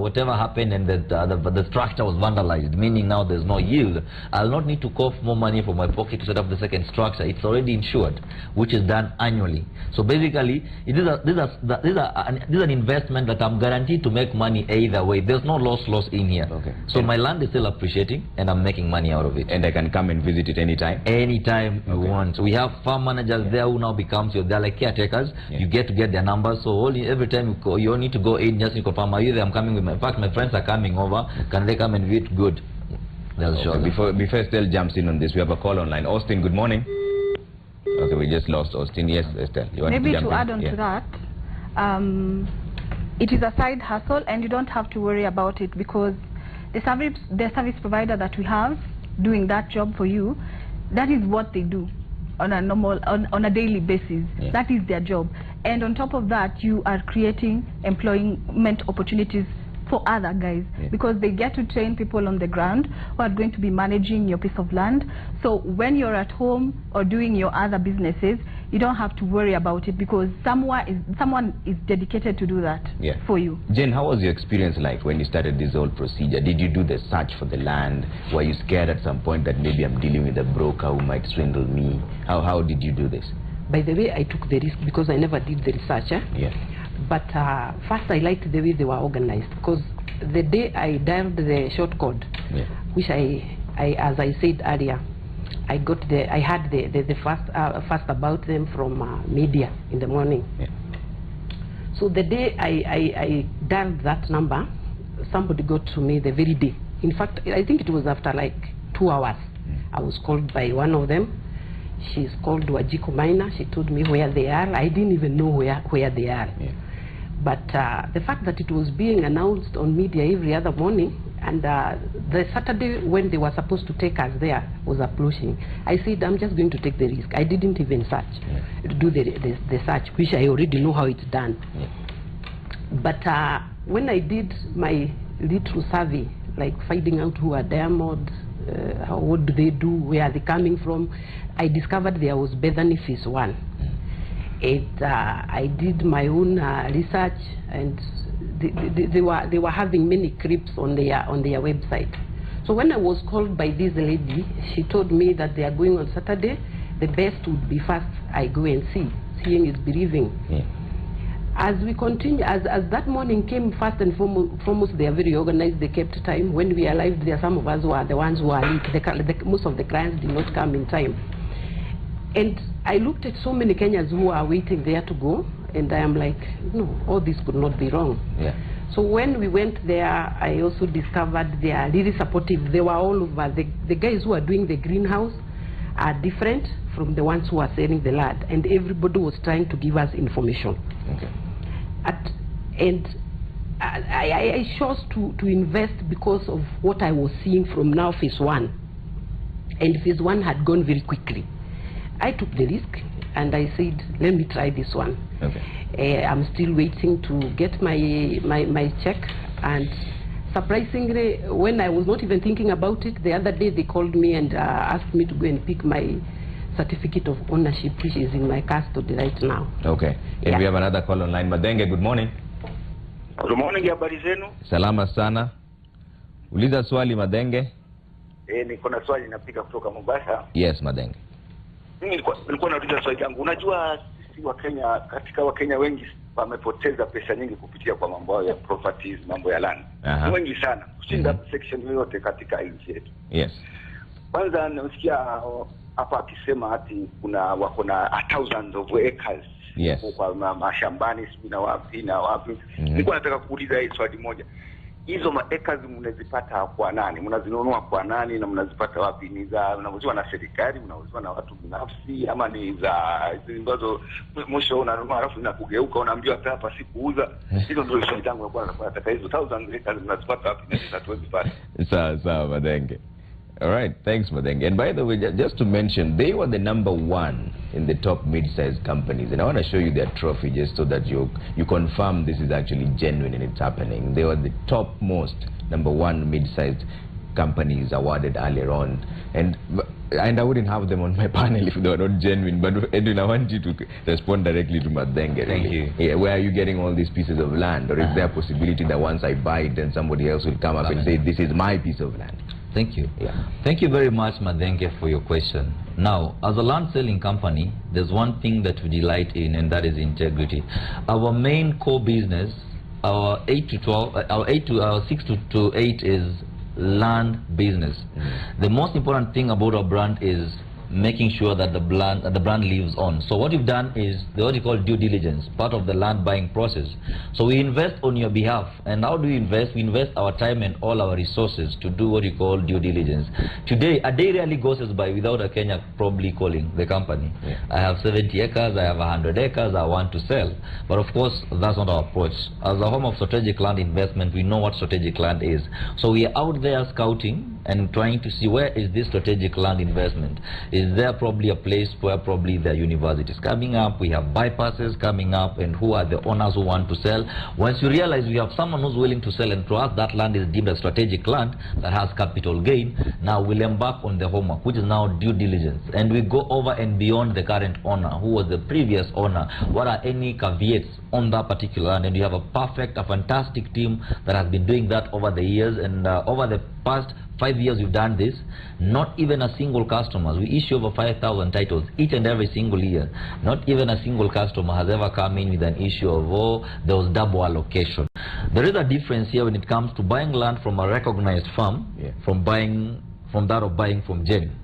whatever happened and the structure was vandalized, meaning now there's no yield. I'll not need to cough more money from my pocket to set up the second structure. It's already insured, which is done annually. So basically, this is an investment that I'm guaranteed to make money either way. There's no loss in here. So my land is still appreciating and I'm making money out of it. And I can come and visit it anytime? Anytime you want. So we have farm managers there who now becomes they're like caretakers. You get to get their numbers. So every time you go, you don't need to go in just to confirm, are you there? I'm coming with my friends are coming over. Can they come and view it? Good. Before Estelle jumps in on this, we have a call online. Austin, good morning. Okay, we just lost Austin. Yes, Estelle. You want Maybe to jump add on to that, it is a side hustle and you don't have to worry about it, because the service provider that we have doing that job for you, that is what they do on a normal, on a daily basis. That is their job. And on top of that, you are creating employment opportunities for other guys, because they get to train people on the ground who are going to be managing your piece of land. So when you're at home or doing your other businesses, you don't have to worry about it because someone is dedicated to do that for you. Jane, how was your experience like when you started this whole procedure? Did you do the search for the land? Were you scared at some point that maybe I'm dealing with a broker who might swindle me? How did you do this? By the way, I took the risk because I never did the research. But first I liked the way they were organized, because the day I dialed the short code, which I as I said earlier, I had the first about them from media in the morning. So the day I dialed that number, somebody got to me the very day. In fact, I think it was after like 2 hours. I was called by one of them. She's called Wajiko Minor. She told me where they are. I didn't even know where they are. But the fact that it was being announced on media every other morning, and the Saturday when they were supposed to take us there was approaching, I said, I'm just going to take the risk. I didn't even search, do the search, which I already know how it's done. But when I did my little survey, like finding out who are Diamond, what do they do, where are they coming from, I discovered there was Bethany Phase 1. I did my own research, and they were having many clips on their website. So when I was called by this lady, she told me that they are going on Saturday. The best would be first I go and see. Seeing is believing. As we continue, as that morning came, first and foremost, they are very organized. They kept time. When we arrived there, some of us were the ones who are late. Most of the clients did not come in time. And I looked at so many Kenyans who are waiting there to go, and I am like, no, all this could not be wrong. So when we went there, I also discovered they are really supportive. They were all over. The guys who are doing the greenhouse are different from the ones who are selling the land, and everybody was trying to give us information. And I chose to invest because of what I was seeing from now Phase 1. And Phase 1 had gone very quickly. I took the risk and I said, let me try this one. I'm still waiting to get my check, and surprisingly, when I was not even thinking about it, the other day they called me and asked me to go and pick my certificate of ownership, which is in my custody right now. And we have another call online. Madenge, good morning. Good morning, habari zenu? Salama sana. Uliza swali Madenge. Niko na swali napiga kutoka Mombasa. Yes, Madenge. Mimi nilikuwa nauliza swali langu. Unajua sisi wa Kenya, katika wa Kenya wengi wamepoteza pesa nyingi kupitia kwa mambo ya properties, mambo ya land. Wengi sana. Kushinda section yoyote katika nchi yetu. Kwanza nasikia hapa akisema ati wako na thousands of acres. Kwa mashambani na wapi. Nilikuwa nataka kuuliza hii swali moja. Hizo acres mnazipata kwa nani? Mnazinunua kwa nani na mnazipata wapi? Ni za mnauziwa na serikali, mnauziwa na watu binafsi, ama ni za ambazo mwisho unanunua alafu inakugeuka unaambiwa hapa si kuuza? Hizo ndio swali langu kwa nataka hizo 1000 acres mnazipata wapi na tutazipata? Sawa Madenge. All right, thanks Madenge. And by the way, just to mention, they were the #1 in the top mid-sized companies, and I want to show you their trophy just so that you confirm this is actually genuine and it's happening. They were the topmost #1 mid-sized companies awarded earlier on, and I wouldn't have them on my panel if they were not genuine. But Edwin, I want you to respond directly to Madenge. Thank you. Where are you getting all these pieces of land, or is there a possibility that once I buy it, then somebody else will come up and say this is my piece of land? Thank you. Thank you very much, Madenge, for your question. Now, as a land selling company, there's one thing that we delight in, and that is integrity. Our main core business, our 6 to 8 is land business. The most important thing about our brand is making sure that the brand lives on. So what we've done is what you call due diligence, part of the land buying process. So we invest on your behalf. And how do we invest? We invest our time and all our resources to do what you call due diligence. Today, a day rarely goes by without a Kenya probably calling the company. I have 70 acres, I have 100 acres, I want to sell. But of course, that's not our approach. As a home of strategic land investment, we know what strategic land is. So we are out there scouting and trying to see where is this strategic land investment. Is there probably a place where probably the university is coming up, we have bypasses coming up, and who are the owners who want to sell? Once you realize we have someone who's willing to sell, and to us that land is deemed a strategic land that has capital gain, now we'll embark on the homework, which is now due diligence. And we go over and beyond the current owner, who was the previous owner. What are any caveats on that particular land? And you have a fantastic team that has been doing that over the years, and over the past 5 years we've done this. Not even a single customer, we issue over 5,000 titles each and every single year. Not even a single customer has ever come in with an issue of, oh, there was double allocation. There is a difference here when it comes to buying land from a recognized firm, from that of buying from Jen.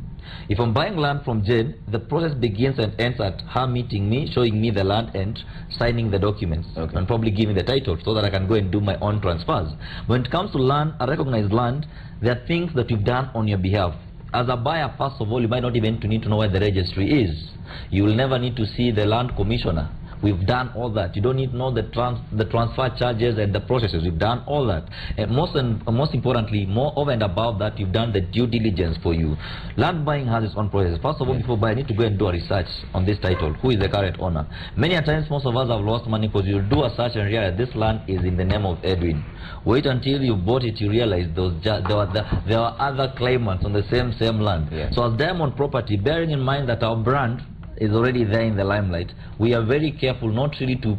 If I'm buying land from Jen, the process begins and ends at her meeting me, showing me the land and signing the documents, and probably giving the title so that I can go and do my own transfers. When it comes to land, a recognized land, there are things that you've done on your behalf. As a buyer, first of all, you might not even need to know where the registry is. You will never need to see the land commissioner. We've done all that. You don't need to know the transfer charges and the processes. We've done all that. And most importantly, more over and above that, you've done the due diligence for you. Land buying has its own process. First of all, before buying, I need to go and do a research on this title. Who is the current owner? Many a times, most of us have lost money because you do a search and realize this land is in the name of Edwin. Wait until you bought it, you realize there are other claimants on the same land. So as Diamond Property, bearing in mind that our brand is already there in the limelight, we are very careful not really to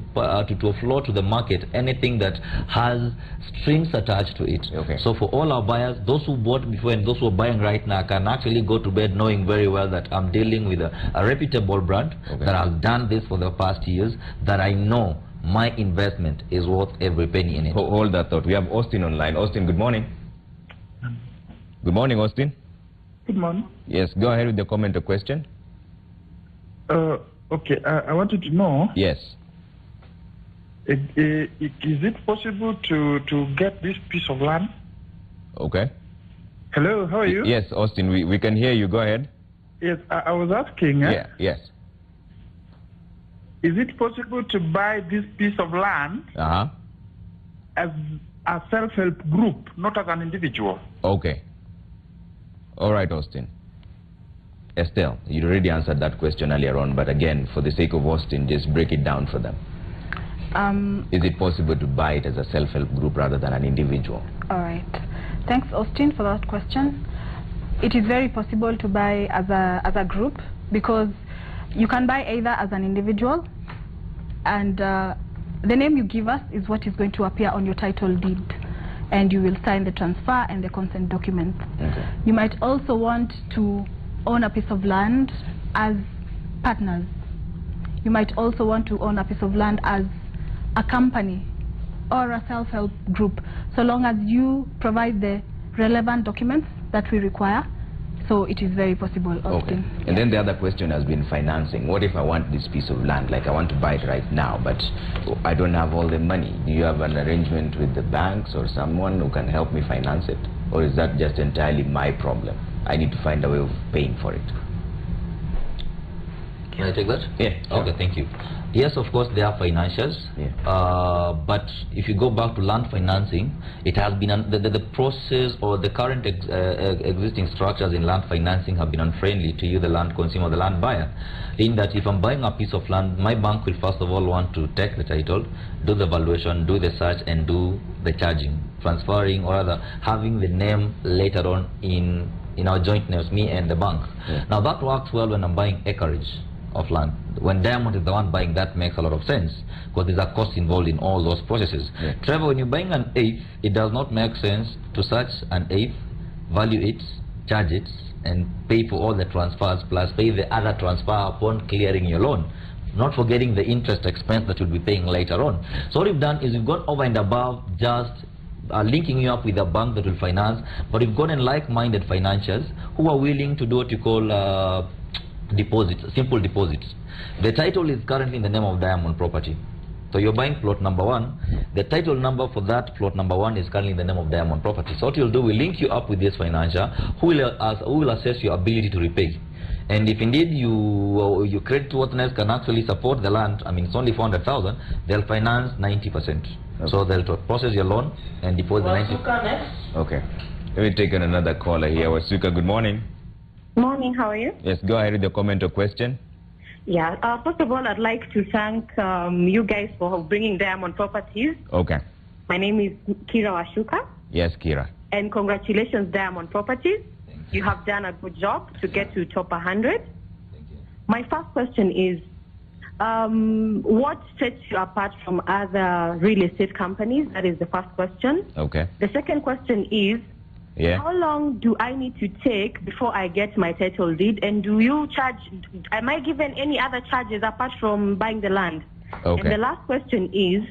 float to the market anything that has strings attached to it. So for all our buyers, those who bought before and those who are buying right now, can actually go to bed knowing very well that I'm dealing with a reputable brand that has done this for the past years, that I know my investment is worth every penny in it. Hold that thought. We have Austin online. Austin, good morning. Good morning, Austin. Good morning. Yes, go ahead with the comment or question. Okay, I wanted to know. Yes. Is it possible to get this piece of land? Okay. Hello, how are you? Yes, Austin, we can hear you. Go ahead. Yes, I was asking. Yes. Is it possible to buy this piece of land as a self-help group, not as an individual? Okay. All right, Austin. Estelle, you already answered that question earlier on, but again, for the sake of Austin, just break it down for them. Is it possible to buy it as a self-help group rather than an individual? All right. Thanks, Austin, for that question. It is very possible to buy as a group, because you can buy either as an individual, and the name you give us is what is going to appear on your title deed, and you will sign the transfer and the consent documents. You might also want to own a piece of land as partners. You might also want to own a piece of land as a company or a self-help group, so long as you provide the relevant documents that we require. So it is very possible, Austin. And then the other question has been financing. What if I want this piece of land, like I want to buy it right now, but I don't have all the money? Do you have an arrangement with the banks or someone who can help me finance it? Or is that just entirely my problem? I need to find a way of paying for it. Can I take that? Yeah. Okay, thank you. Yes, of course, there are financials, but if you go back to land financing, it has been the process or the current existing structures in land financing have been unfriendly to you, the land consumer, the land buyer, in that if I'm buying a piece of land, my bank will first of all want to take the title, do the valuation, do the search, and do the charging, transferring, or rather having the name later on in our joint names, me and the bank. Now that works well when I'm buying acreage of land. When Diamond is the one buying, that makes a lot of sense, because there's a cost involved in all those processes. Trevor, when you're buying an eighth, it does not make sense to search an eighth, value it, charge it, and pay for all the transfers, plus pay the other transfer upon clearing your loan, not forgetting the interest expense that you'll be paying later on. So what we've done is we've gone over and above just linking you up with a bank that will finance, but we've got in like-minded financiers who are willing to do what you call deposits, simple deposits. The title is currently in the name of Diamond Property. So you're buying plot number 1. The title number for that plot number 1 is currently in the name of Diamond Property. So what you'll do, we'll link you up with this financier who will assess your ability to repay. And if indeed your creditworthiness can actually support the land, I mean it's only 400,000, they'll finance 90%. So they'll process your loan and deposit 90%. Okay. Let me take another caller here. Wasuka, good morning. Morning, how are you? Yes, go ahead with the comment or question. Yeah, first of all, I'd like to thank you guys for bringing Diamond Properties. Okay. My name is Kira Washuka. Yes, Kira. And congratulations, Diamond Properties. You have done a good job to get to top 100. Thank you. My first question is, what sets you apart from other real estate companies? That is the first question. Okay. The second question is, how long do I need to take before I get my title deed? And do you charge, am I given any other charges apart from buying the land? Okay. And the last question is,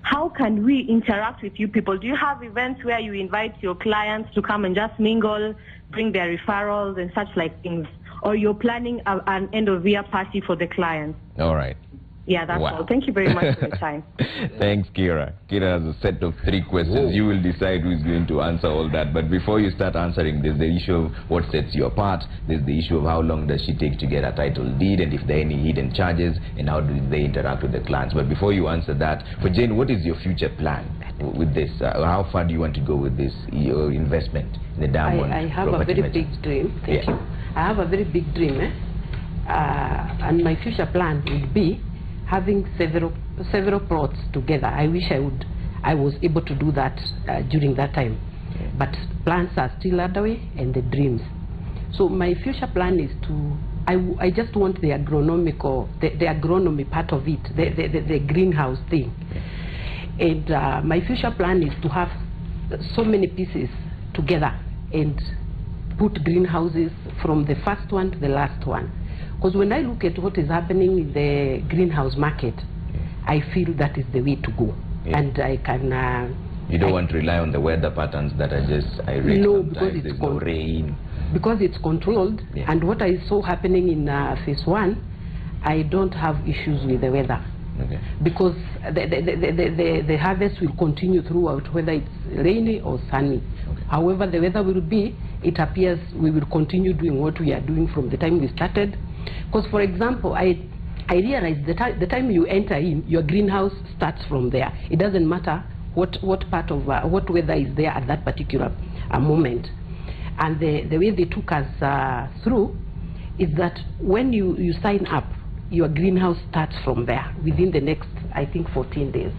how can we interact with you people? Do you have events where you invite your clients to come and just mingle, bring their referrals and such like things? Or you're planning an end-of-year party for the clients? All right. Yeah, that's all. Thank you very much for your time. Thanks, Kira. Kira has a set of 3 questions. Whoa. You will decide who is going to answer all that. But before you start answering, there's the issue of what sets you apart. There's the issue of how long does she take to get a title deed, and if there are any hidden charges, and how do they interact with the clients. But before you answer that, for Jane, what is your future plan with this? How far do you want to go with this, your investment in the Diamond? I have a very big dream. Thank you. I have a very big dream. And my future plan would be having several plots together. I wish I was able to do that during that time, but plans are still underway and the dreams. So my future plan is to, I just want the agronomy part of it, the greenhouse thing. And my future plan is to have so many pieces together and put greenhouses from the first one to the last one. Because when I look at what is happening in the greenhouse market, I feel that is the way to go. And I can... you don't want to rely on the weather patterns that are just irate. No, because there's no rain. Because it's controlled. And what I saw happening in phase 1, I don't have issues with the weather. Okay. Because the harvest will continue throughout, whether it's rainy or sunny. Okay. However the weather will be, it appears we will continue doing what we are doing from the time we started. Because, for example, I realized the time you enter in, your greenhouse starts from there. It doesn't matter what part of what weather is there at that particular moment. And the way they took us through is that when you sign up, your greenhouse starts from there within the next, I think, 14 days.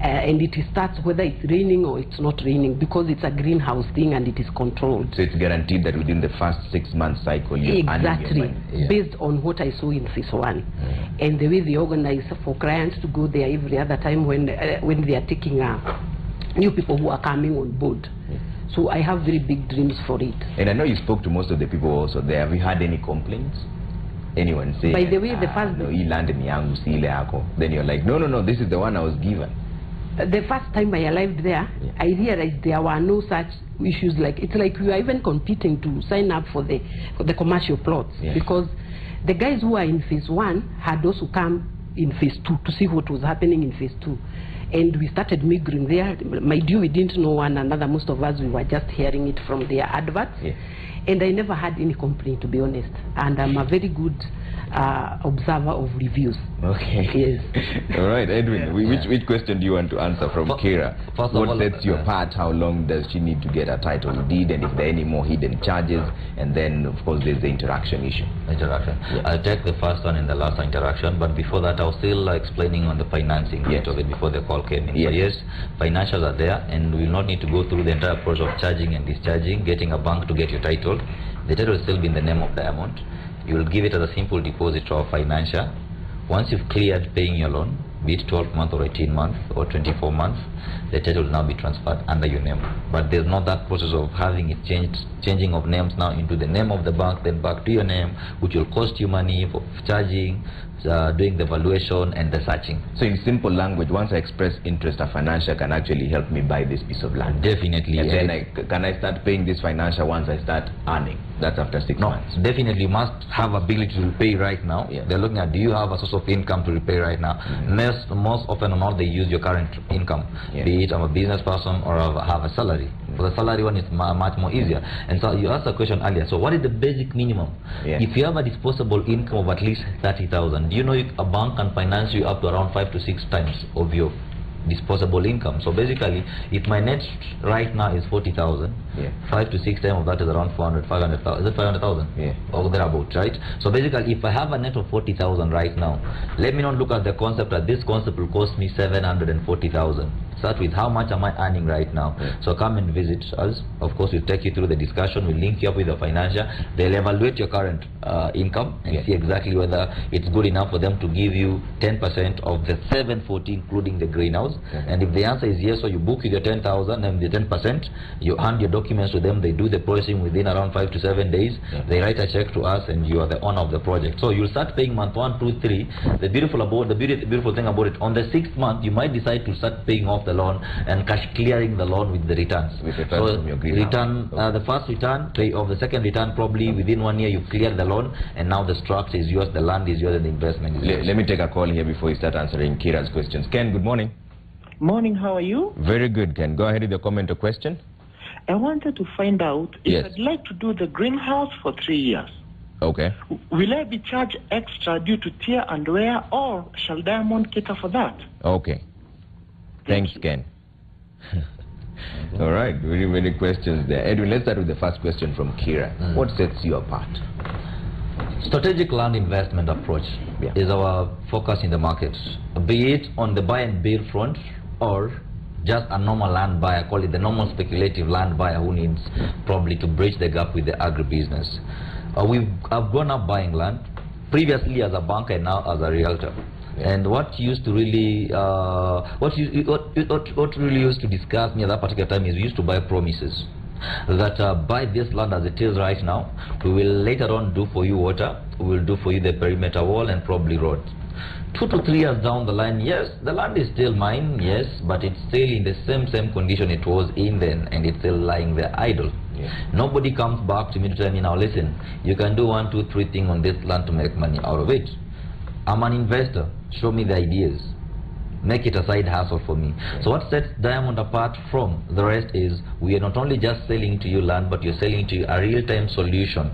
And it starts whether it's raining or it's not raining, because it's a greenhouse thing and it is controlled. So it's guaranteed that within the first 6-month cycle you're exactly earning your money. Based on what I saw in phase 1. And the way they organize for clients to go there every other time when they are taking new people who are coming on board. So I have very big dreams for it. And I know you spoke to most of the people also there. Have you had any complaints? Anyone say, by the way, the first... no, then you're like, no, this is the one I was given. The first time I arrived there, I realized there were no such issues. It's like we are even competing to sign up for the commercial plots. Because the guys who are in phase 1 had also come in phase 2 to see what was happening in phase 2. And we started mingling there. Mind you, we didn't know one another. Most of us, we were just hearing it from their adverts. And I never had any complaint, to be honest. And I'm a very good observer of reviews. Okay. Yes. All right, Edwin, which question do you want to answer from Kira? What sets you apart? How long does she need to get a title deed? And if there are any more hidden charges? And then, of course, there's the interaction issue. I'll take the first one and the last interaction. But before that, I was still explaining on the financing bit of it before the call came in. So yes, financials are there, and we will not need to go through the entire process of charging and discharging, getting a bank to get your title. The title will still be in the name of Diamond. You will give it as a simple deposit to our financial. Once you've cleared paying your loan, be it 12 months or 18 months or 24 months, the title will now be transferred under your name. But there's not that process of having it changing of names now into the name of the bank, then back to your name, which will cost you money for charging, doing the valuation and the searching. So in simple language, once I express interest, a financial can actually help me buy this piece of land. Definitely. And then can I start paying this financial once I start earning? That's after 6 months. Definitely, you must have ability to repay right now. They're looking at, do you have a source of income to repay right now? Most often or not, they use your current income. Be it I'm a business person or I have a salary. For the salary one, it's much more easier. And so you asked a question earlier. So what is the basic minimum? If you have a disposable income of at least 30,000, do you know a bank can finance you up to around 5 to 6 times of your disposable income. So basically, if my net right now is 40,000, 5 to 6 times of that is around 400, 500,000. Is it 500,000? Yeah. Or thereabout, right? So basically, if I have a net of 40,000 right now, let me not look at the concept that this concept will cost me 740,000. Start with how much am I earning right now. So come and visit us. Of course, we'll take you through the discussion. We'll link you up with the financial. They'll evaluate your current income and see exactly whether it's good enough for them to give you 10% of the 740, including the greenhouse. And if the answer is yes, so you book with your 10,000 and the 10%, you hand your documents to them. They do the processing within around 5 to 7 days. They write a check to us, and you are the owner of the project. So you'll start paying month 1, 2, 3. The beautiful thing about it, on the 6th month, you might decide to start paying off the loan and cash clearing the loan with the returns. So return the first return, pay off the second return, probably within 1 year you clear the loan, and now the structure is yours, the land is yours, and the investment is yours. Let me take a call here before you start answering Kira's questions. Ken, good morning. Morning, how are you? Very good, Ken. Go ahead with your comment or question. I wanted to find out if I'd like to do the greenhouse for 3 years. Okay. Will I be charged extra due to tear and wear, or shall Diamond cater for that? Okay. Thanks, Ken. All right, very many questions there. Edwin, let's start with the first question from Kira. What sets you apart? Strategic land investment approach is our focus in the market, be it on the buy and build front or just a normal land buyer, call it the normal speculative land buyer who needs probably to bridge the gap with the agribusiness. I've grown up buying land, previously as a banker and now as a realtor. And what used to really, what really used to disgust me at that particular time is we used to buy promises that buy this land as it is right now, we will later on do for you water, we will do for you the perimeter wall and probably road. 2 to 3 years down the line, yes, the land is still mine, yes, but it's still in the same condition it was in then, and it's still lying there idle. Nobody comes back to me to tell me, now listen, you can do 1, 2, 3 things on this land to make money out of it. I'm an investor, show me the ideas, make it a side hustle for me. So what sets Diamond apart from the rest is we are not only just selling to you land, but you're selling to you a real-time solution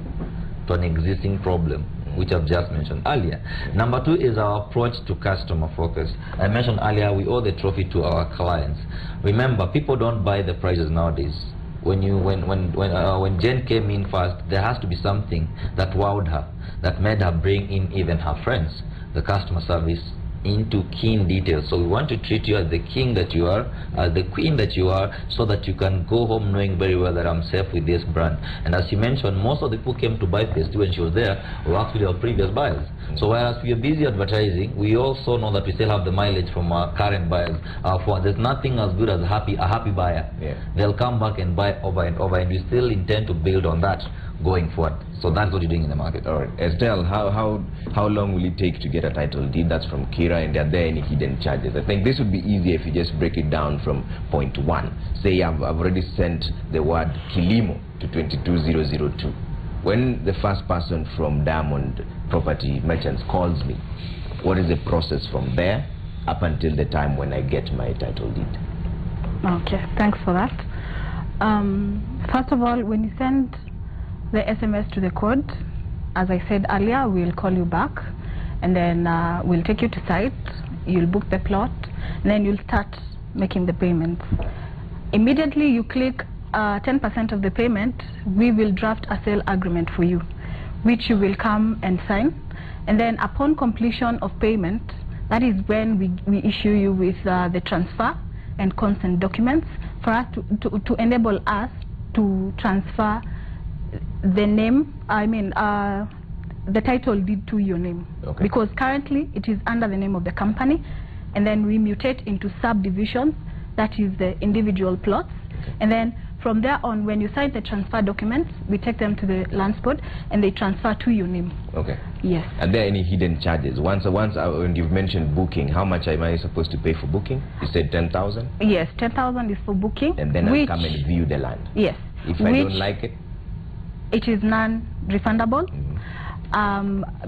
to an existing problem, which I've just mentioned earlier. Number 2 is our approach to customer focus. I mentioned earlier we owe the trophy to our clients. Remember, people don't buy the prices nowadays. When Jen came in first, there has to be something that wowed her, that made her bring in even her friends. The customer service into keen details. So we want to treat you as the king that you are, as the queen that you are, so that you can go home knowing very well that I'm safe with this brand. And as you mentioned, most of the people came to buy Phase 2 when she was there were actually our previous buyers. So whereas we are busy advertising, we also know that we still have the mileage from our current buyers. There's nothing as good as a happy buyer. They'll come back and buy over and over, and we still intend to build on that going forward. So that's what you're doing in the market. All right. Estelle, how long will it take to get a title deed? That's from Kira. And are there any hidden charges? I think this would be easier if you just break it down from point 1. Say I've already sent the word Kilimo to 22002. When the first person from Diamond Property Merchants calls me, what is the process from there up until the time when I get my title deed? Okay, thanks for that. First of all, when you send the SMS to the code, as I said earlier, we'll call you back, and then we'll take you to site, you'll book the plot, and then you'll start making the payments. Immediately you click 10% of the payment, we will draft a sale agreement for you, which you will come and sign. And then upon completion of payment, that is when we issue you with the transfer and consent documents for us to enable us to transfer the name, the title deed to your name. Okay. Because currently it is under the name of the company, and then we mutate into subdivisions, that is the individual plots. Okay. And then from there on, when you sign the transfer documents, we take them to the land spot and they transfer to your name. Okay. Yes. Are there any hidden charges? When you've mentioned booking, how much am I supposed to pay for booking? You said 10,000? Yes, 10,000 is for booking. And then I'll come and view the land. Yes. If I don't like it? It is non-refundable.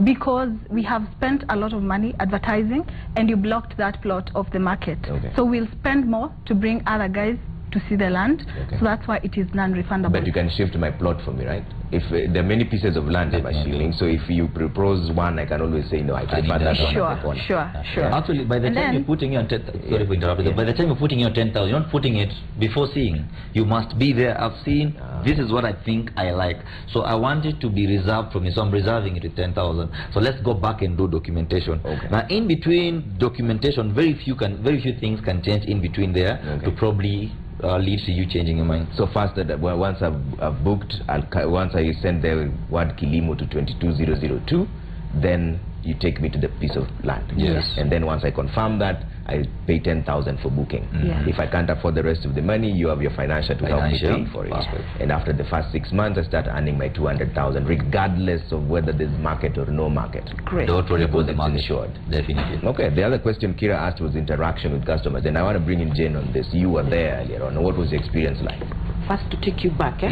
Because we have spent a lot of money advertising and you blocked that plot off the market. Okay. So we'll spend more to bring other guys to see the land. So that's why it is non-refundable. But you can shift my plot for me, right? If there are many pieces of land I'm shilling, so if you propose one, I can always say no. I prefer that one. Sure. Actually, by the time you're putting your sorry for interrupting. By the time you're putting your 10,000, you're not putting it before seeing. You must be there. I've seen. This is what I think I like. So I want it to be reserved for me. So I'm reserving it at 10,000. So let's go back and do documentation. Now, in between documentation, very few things can change in between there to probably lead to you changing your mind. So first, once I've booked, once I send the word Kilimo to 22002, then you take me to the piece of land. Yes. And then once I confirm that, I pay 10,000 for booking. If I can't afford the rest of the money, you have your financial to help me pay for it. And after the first 6 months, I start earning my 200,000, regardless of whether there's market or no market. Great. Don't worry about the market. Insured. Definitely. Okay. The other question Kira asked was interaction with customers, and I want to bring in Jane on this. You were there earlier on. What was the experience like? First, to take you back,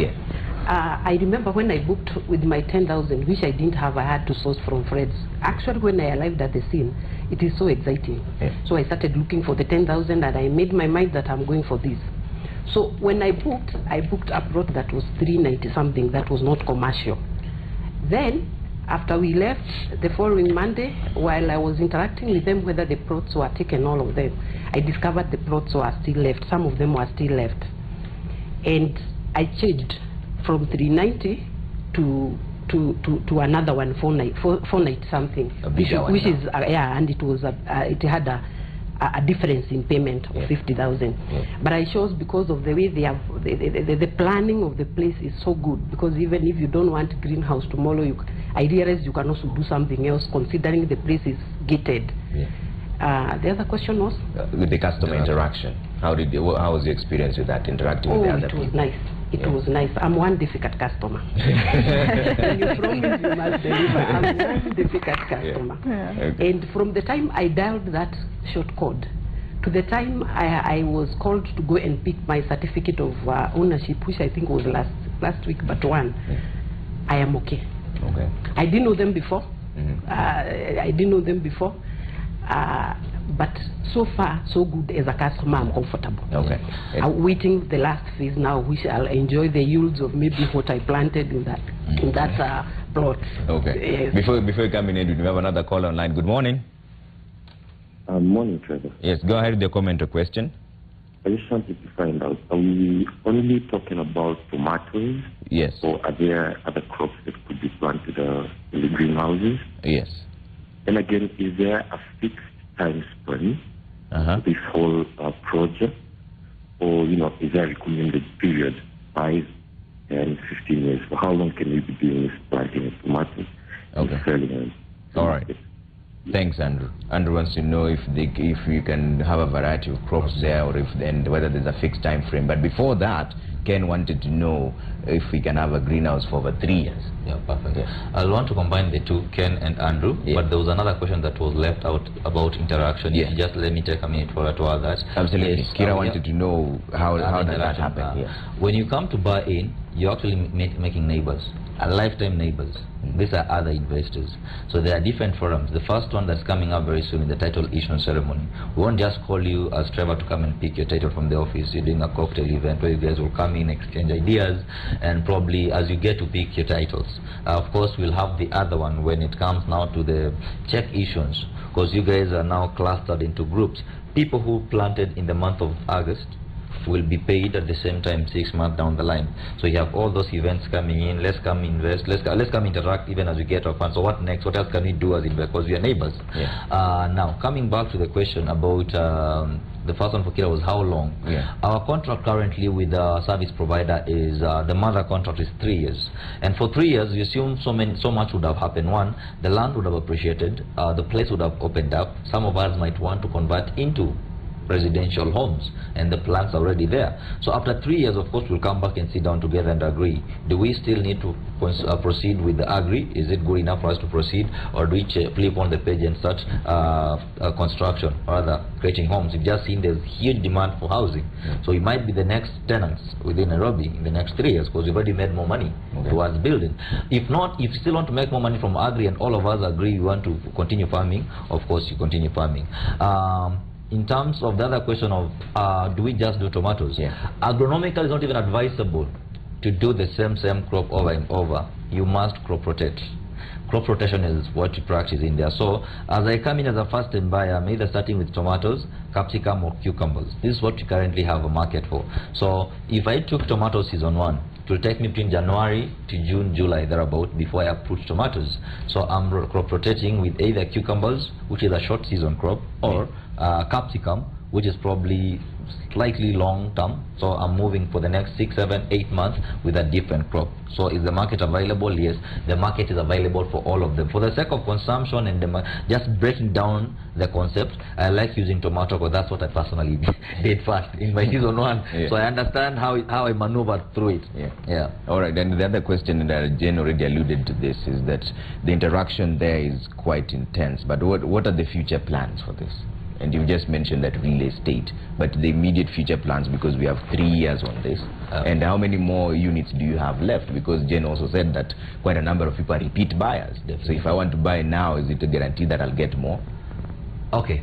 I remember when I booked with my 10,000, which I didn't have, I had to source from friends. Actually, when I arrived at the scene, it is so exciting. So I started looking for the 10,000 and I made my mind that I'm going for this. So when I booked a plot that was 390 something, that was not commercial. Then, after we left the following Monday, while I was interacting with them whether the plots were taken, all of them, I discovered the plots were still left. Some of them were still left. And I changed from 390 to another one, 490 something, which is and it was it had a difference in payment of 50,000. But I chose because of the way they have the planning of the place is so good, because even if you don't want greenhouse tomorrow, I realize you can also do something else considering the place is gated. The other question was with the customer interaction. How was the experience with that, interacting with the other people? It was nice. It was nice. I'm one difficult customer. When you promise, you must deliver. I'm one difficult customer. And from the time I dialed that short code to the time I was called to go and pick my certificate of ownership, which I think was last week, but one, I am okay. I didn't know them before. But so far, so good. As a customer, I'm comfortable. I'm waiting the last phase now, which I'll enjoy the yields of maybe what I planted in that plot. Yes. Before you come in, we have another call online. Good morning. Morning, Trevor. Yes, go ahead with your comment or question. I just wanted to find out, are we only talking about tomatoes? Yes. Or are there other crops that could be planted in the greenhouses? Yes. And again, is there a fixed time span for this whole project, or is there a recommended period, 5, 10, 15 years? For how long can we be doing this planting of tomatoes and selling them? All right. Thanks, Andrew. Andrew wants to know if you can have a variety of crops there, or whether there's a fixed time frame. But before that, Ken wanted to know if we can have a greenhouse for over 3 years. Yeah, perfect. I'll want to combine the two, Ken and Andrew, but there was another question that was left out about interaction. Just let me take a minute to add that. Absolutely. Kira wanted to know how does that happen. When you come to buy in, you're actually making neighbors, lifetime neighbors. These are other investors. So there are different forums. The first one that's coming up very soon is the title issuance ceremony. We won't just call you as Trevor to come and pick your title from the office. You're doing a cocktail event where you guys will come in, exchange ideas, and probably as you get to pick your titles. Of course, we'll have the other one when it comes now to the check issuance, because you guys are now clustered into groups. People who planted in the month of August will be paid at the same time 6 months down the line. So you have all those events coming in. Let's come invest. Let's come interact even as we get our funds. So what next? What else can we do as investors? Because we are neighbors. Now coming back to the question about the first one for Kira was how long. Our contract currently with the service provider is the mother contract is 3 years, and for 3 years we assume so much would have happened. One, the land would have appreciated, the place would have opened up. Some of us might want to convert into residential homes, and the plans are already there. So after 3 years, of course, we'll come back and sit down together and agree. Do we still need to proceed with the agree? Is it good enough for us to proceed, or do we flip on the page and start construction, or rather creating homes? We've just seen there's huge demand for housing, so it might be the next tenants within Nairobi in the next 3 years, because we've already made more money towards building. If not, if you still want to make more money from agri and all of us agree we want to continue farming, of course you continue farming. in terms of the other question of do we just do tomatoes? Agronomically, it's not even advisable to do the same crop over and over. You must crop rotate. Crop rotation is what you practice in there. So as I come in as a first-time buyer, I'm either starting with tomatoes, capsicum or cucumbers. This is what you currently have a market for. So if I took tomato season 1, it will take me between January to June, July, thereabout, before I approach tomatoes. So I'm crop rotating with either cucumbers, which is a short season crop, or capsicum, which is probably slightly long term. So I'm moving for the next 6, 7, 8 months with a different crop. So is the market available? Yes, the market is available for all of them. For the sake of consumption and just breaking down the concept, I like using tomato because that's what I personally did first in my season 1. So I understand how I maneuvered through it. All right, and the other question that Jen already alluded to this is that the interaction there is quite intense, but what are the future plans for this? And you just mentioned that real estate, but the immediate future plans, because we have 3 years on this, and how many more units do you have left? Because Jen also said that quite a number of people are repeat buyers. So if I want to buy now, is it a guarantee that I'll get more? Okay.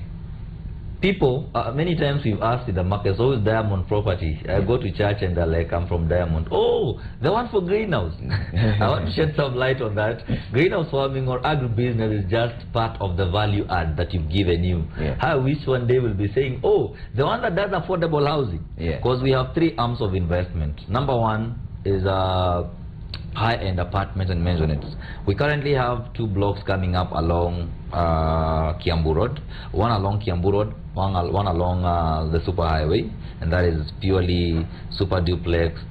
People, many times we've asked in the market, so is Diamond Property? I go to church and they're like, I'm from Diamond. Oh, the one for greenhouse. I want to shed some light on that. Greenhouse farming or agribusiness is just part of the value add that you've given you. I wish one day we'll be saying, oh, the one that does affordable housing. Because we have 3 arms of investment. Number 1 is high-end apartments and maisonette. We currently have 2 blocks coming up along Kiambu Road, one along Kiambu Road, one along the super highway, and that is purely super duplex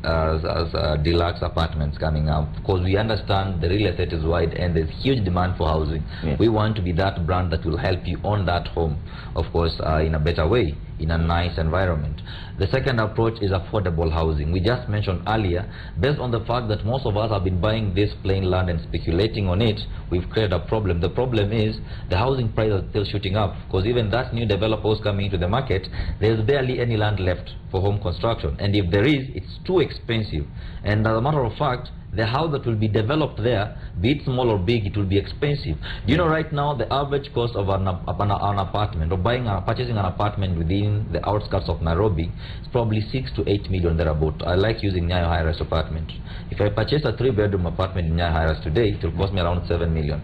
deluxe apartments coming up, because we understand the real estate is wide and there's huge demand for housing. We want to be that brand that will help you own that home, of course, in a better way, in a nice environment. The second approach is affordable housing. We just mentioned earlier, based on the fact that most of us have been buying this plain land and speculating on it, we've created a problem. The problem is the housing prices are still shooting up, because even that new developers coming into the market, there's barely any land left for home construction, and if there is, it's too expensive. And as a matter of fact, the house that will be developed there, be it small or big, it will be expensive. You know, right now the average cost of an apartment, or purchasing an apartment within the outskirts of Nairobi, is probably 6 to 8 million thereabout. I like using Nyayo High-Rise apartment. If I purchase a 3-bedroom apartment in Nyayo High-Rise today, it will cost me around 7 million.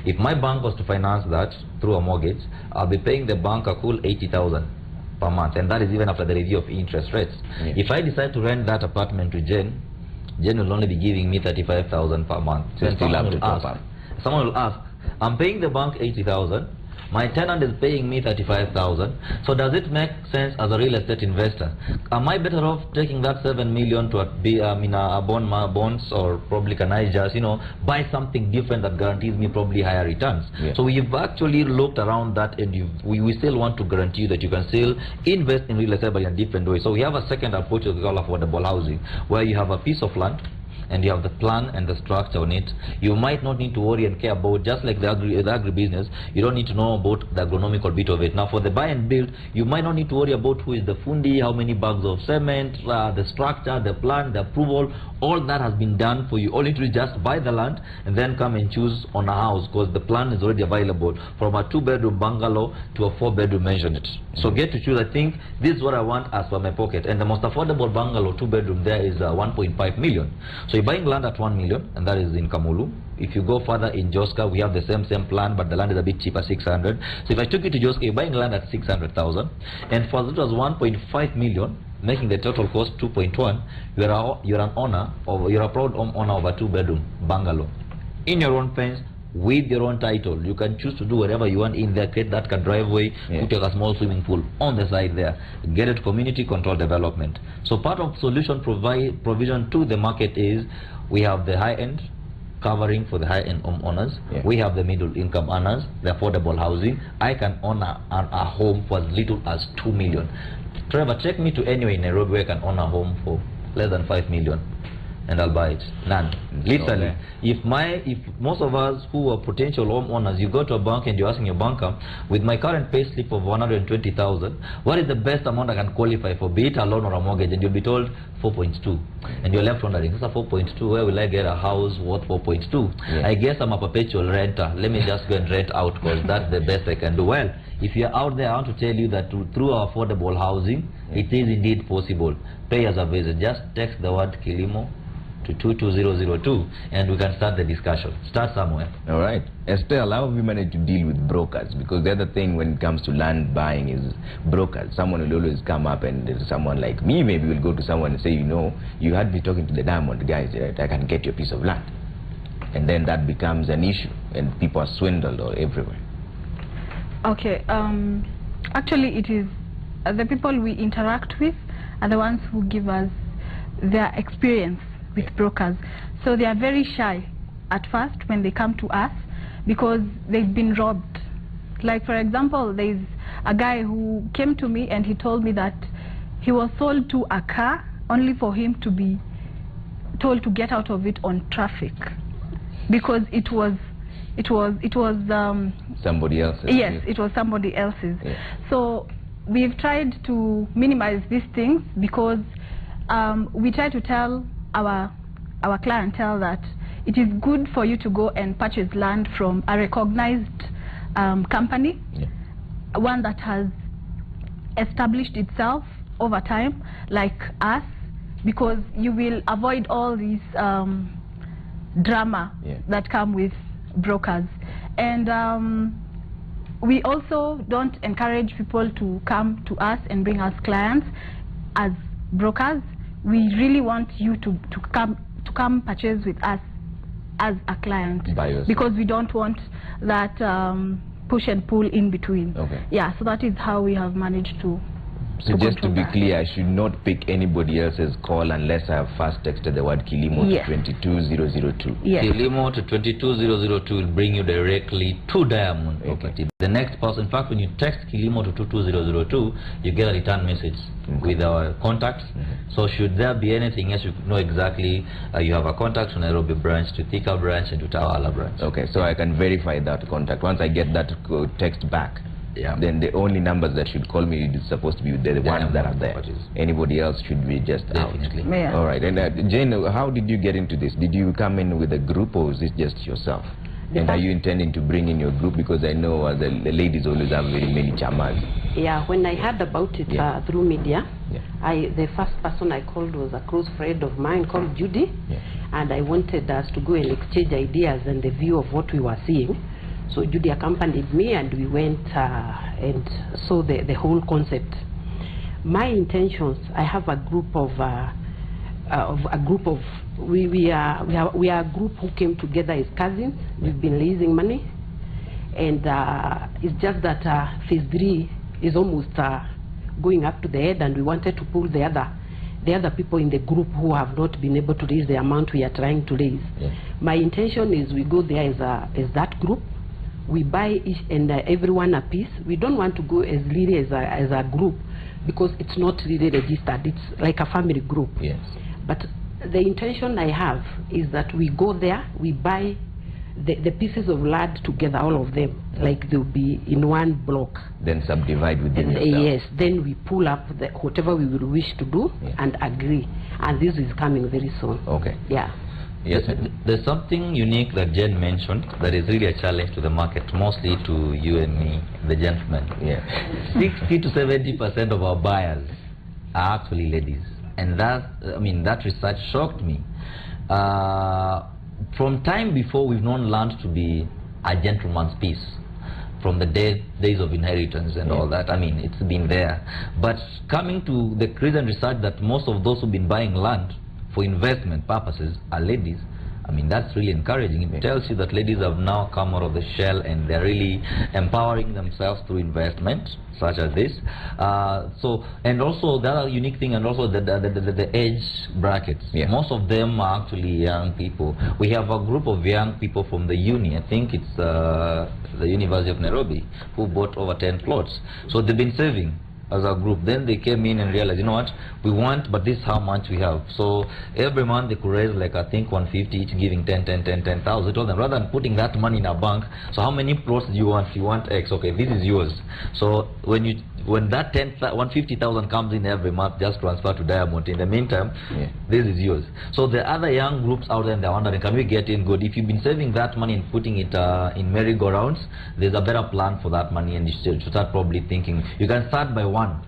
If my bank was to finance that through a mortgage, I'll be paying the bank a cool 80,000 per month, and that is even after the review of interest rates. If I decide to rent that apartment to Jen will only be giving me 35,000 per month. Then someone will ask, I'm paying the bank 80,000, my tenant is paying me 35,000, so does it make sense as a real estate investor? Am I better off taking that 7 million to be bonds, or probably can I just, buy something different that guarantees me probably higher returns? So we've actually looked around that, and we still want to guarantee that you can still invest in real estate but in a different way. So we have a second approach that we call affordable housing, where you have a piece of land and you have the plan and the structure on it. You might not need to worry and care about, just like the agribusiness, you don't need to know about the agronomical bit of it. Now for the buy and build, you might not need to worry about who is the fundi, how many bags of cement, the structure, the plan, the approval. All that has been done for you. All you need to do is just buy the land and then come and choose on a house, because the plan is already available, from a 2-bedroom bungalow to a 4-bedroom maisonette. So get to choose. I think this is what I want as per my pocket, and the most affordable bungalow 2-bedroom there is 1.5 million. So you're buying land at 1 million, and that is in Kamulu. If you go further in Joska, we have the same plan, but the land is a bit cheaper, 600. So if I took you to Joska, you're buying land at 600,000, and for it was 1.5 million, making the total cost 2.1. You're an owner, or you're a proud owner of a 2-bedroom bungalow in your own fence with your own title. You can choose to do whatever you want in there, create that driveway, put a small swimming pool on the side there, get it community control development. So part of solution provision to the market is we have the high end covering for the high-end homeowners. We have the middle income earners, the affordable housing. I can own a home for as little as 2 million. Trevor, take me to anywhere in Nairobi where I can own a home for less than 5 million, and I'll buy it. None. Literally. If most of us who are potential homeowners, you go to a bank and you're asking your banker, with my current pay slip of 120,000, what is the best amount I can qualify for, be it a loan or a mortgage? And you'll be told 4.2, and you're left wondering, this is a 4.2, where will I get a house worth 4.2? I guess I'm a perpetual renter. Let me just go and rent out, because that's the best I can do. Well, If you are out there, I want to tell you that through our affordable housing, it is indeed possible. Pay us a visit. Just text the word Kilimo to 22002 and we can start the discussion. Start somewhere. All right. Estelle, how have you managed to deal with brokers? Because the other thing when it comes to land buying is brokers. Someone will always come up, and someone like me maybe will go to someone and say, you know, you had me talking to the Diamond guys, right? I can get your piece of land. And then that becomes an issue and people are swindled all everywhere. Okay. Actually, it is the people we interact with are the ones who give us their experience with brokers. So they are very shy at first when they come to us because they've been robbed. Like for example, there's a guy who came to me and he told me that he was sold to a car only for him to be told to get out of it on traffic because it was somebody else's. Yes, it was somebody else's. Yeah. So we've tried to minimize these things because we try to tell our clientele that it is good for you to go and purchase land from a recognized company, one that has established itself over time, like us, because you will avoid all these drama that come with brokers. And we also don't encourage people to come to us and bring us clients as brokers. We really want you to come purchase with us as a client because we don't want that push and pull in between. Okay. Yeah, so that is how we have managed to. So just to be clear, I should not pick anybody else's call unless I have first texted the word Kilimo to 22002. Yes. Kilimo to 22002 will bring you directly to Diamond Property. The next person, in fact, when you text Kilimo to 22002, you get a return message with our contacts. So should there be anything else, you know exactly you have a contact to Nairobi branch, to Thika branch, and to Tawala branch. Okay, so I can verify that contact. Once I get that text back, then the only numbers that should call me is supposed to be the ones that are there. Anybody else should be just out. All right. And Jane, how did you get into this? Did you come in with a group or is it just yourself? And are you intending to bring in your group? Because I know the ladies always have very many chamas. Yeah, when I heard about it through media, the first person I called was a close friend of mine called Judy. And I wanted us to go and exchange ideas and the view of what we were seeing. So Judy accompanied me and we went and saw the whole concept. My intentions, I have a group we are a group who came together as cousins. We've been raising money, and it's just that phase 3 is almost going up to the head, and we wanted to pull the other people in the group who have not been able to raise the amount we are trying to raise. My intention is we go there as that group. We buy each and everyone a piece. We don't want to go as really as a group because it's not really registered. It's like a family group. Yes. But the intention I have is that we go there, we buy the pieces of land together, all of them, like they'll be in one block. Then subdivide within yourself. Yes, then we pull up whatever we will wish to do and agree. And this is coming very soon. Okay. Yeah. Yes, there's something unique that Jen mentioned that is really a challenge to the market, mostly to you and me, the gentlemen. 60 to 70% of our buyers are actually ladies. And that research shocked me. From time before, we've known land to be a gentleman's piece. From the days of inheritance and all that, it's been there. But coming to the recent research that most of those who've been buying land for investment purposes are ladies, that's really encouraging. It tells you that ladies have now come out of the shell and they're really empowering themselves through investment such as this. And also the other unique thing, and also the age brackets. Most of them are actually young people. We have a group of young people from the uni, I think it's the University of Nairobi, who bought over 10 plots. So they've been saving as a group. Then they came in and realized, you know what, we want, but this is how much we have. So every month they could raise like I think 150 each, giving 10,000. I told them, rather than putting that money in a bank, so how many plots do you want? You want X, okay, this is yours. So when you when that 150,000 comes in every month, just transfer to Diamond. In the meantime, this is yours. So the other young groups out there, they're wondering, can we get in good? If you've been saving that money and putting it in merry-go-rounds, there's a better plan for that money, and you should start probably thinking. You can start by one.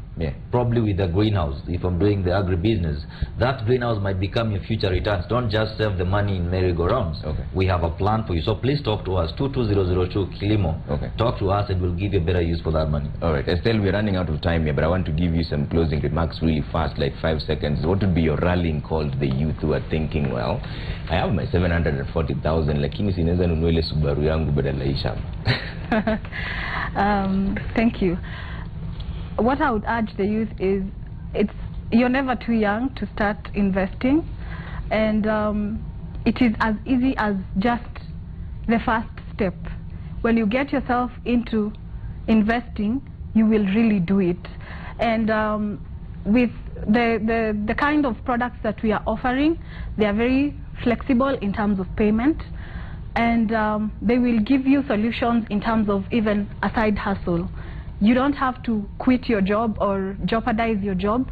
Probably with a greenhouse. If I'm doing the agribusiness, that greenhouse might become your future returns. Don't just save the money in merry-go-rounds. We have a plan for you. So please talk to us, 22002 Kilimo. Talk to us and we'll give you a better use for that money. Alright, Estelle, we're running out of time here, but I want to give you some closing remarks really fast, like 5 seconds. What would be your rallying call to the youth who are thinking, well, I have my 740,000, lakini sinaweza nunua ile Subaru yangu badala ya shamba? Thank you. What I would urge the youth is, you're never too young to start investing, and it is as easy as just the first step. When you get yourself into investing, you will really do it. And with the kind of products that we are offering, they are very flexible in terms of payment, and they will give you solutions in terms of even a side hustle. You don't have to quit your job or jeopardize your job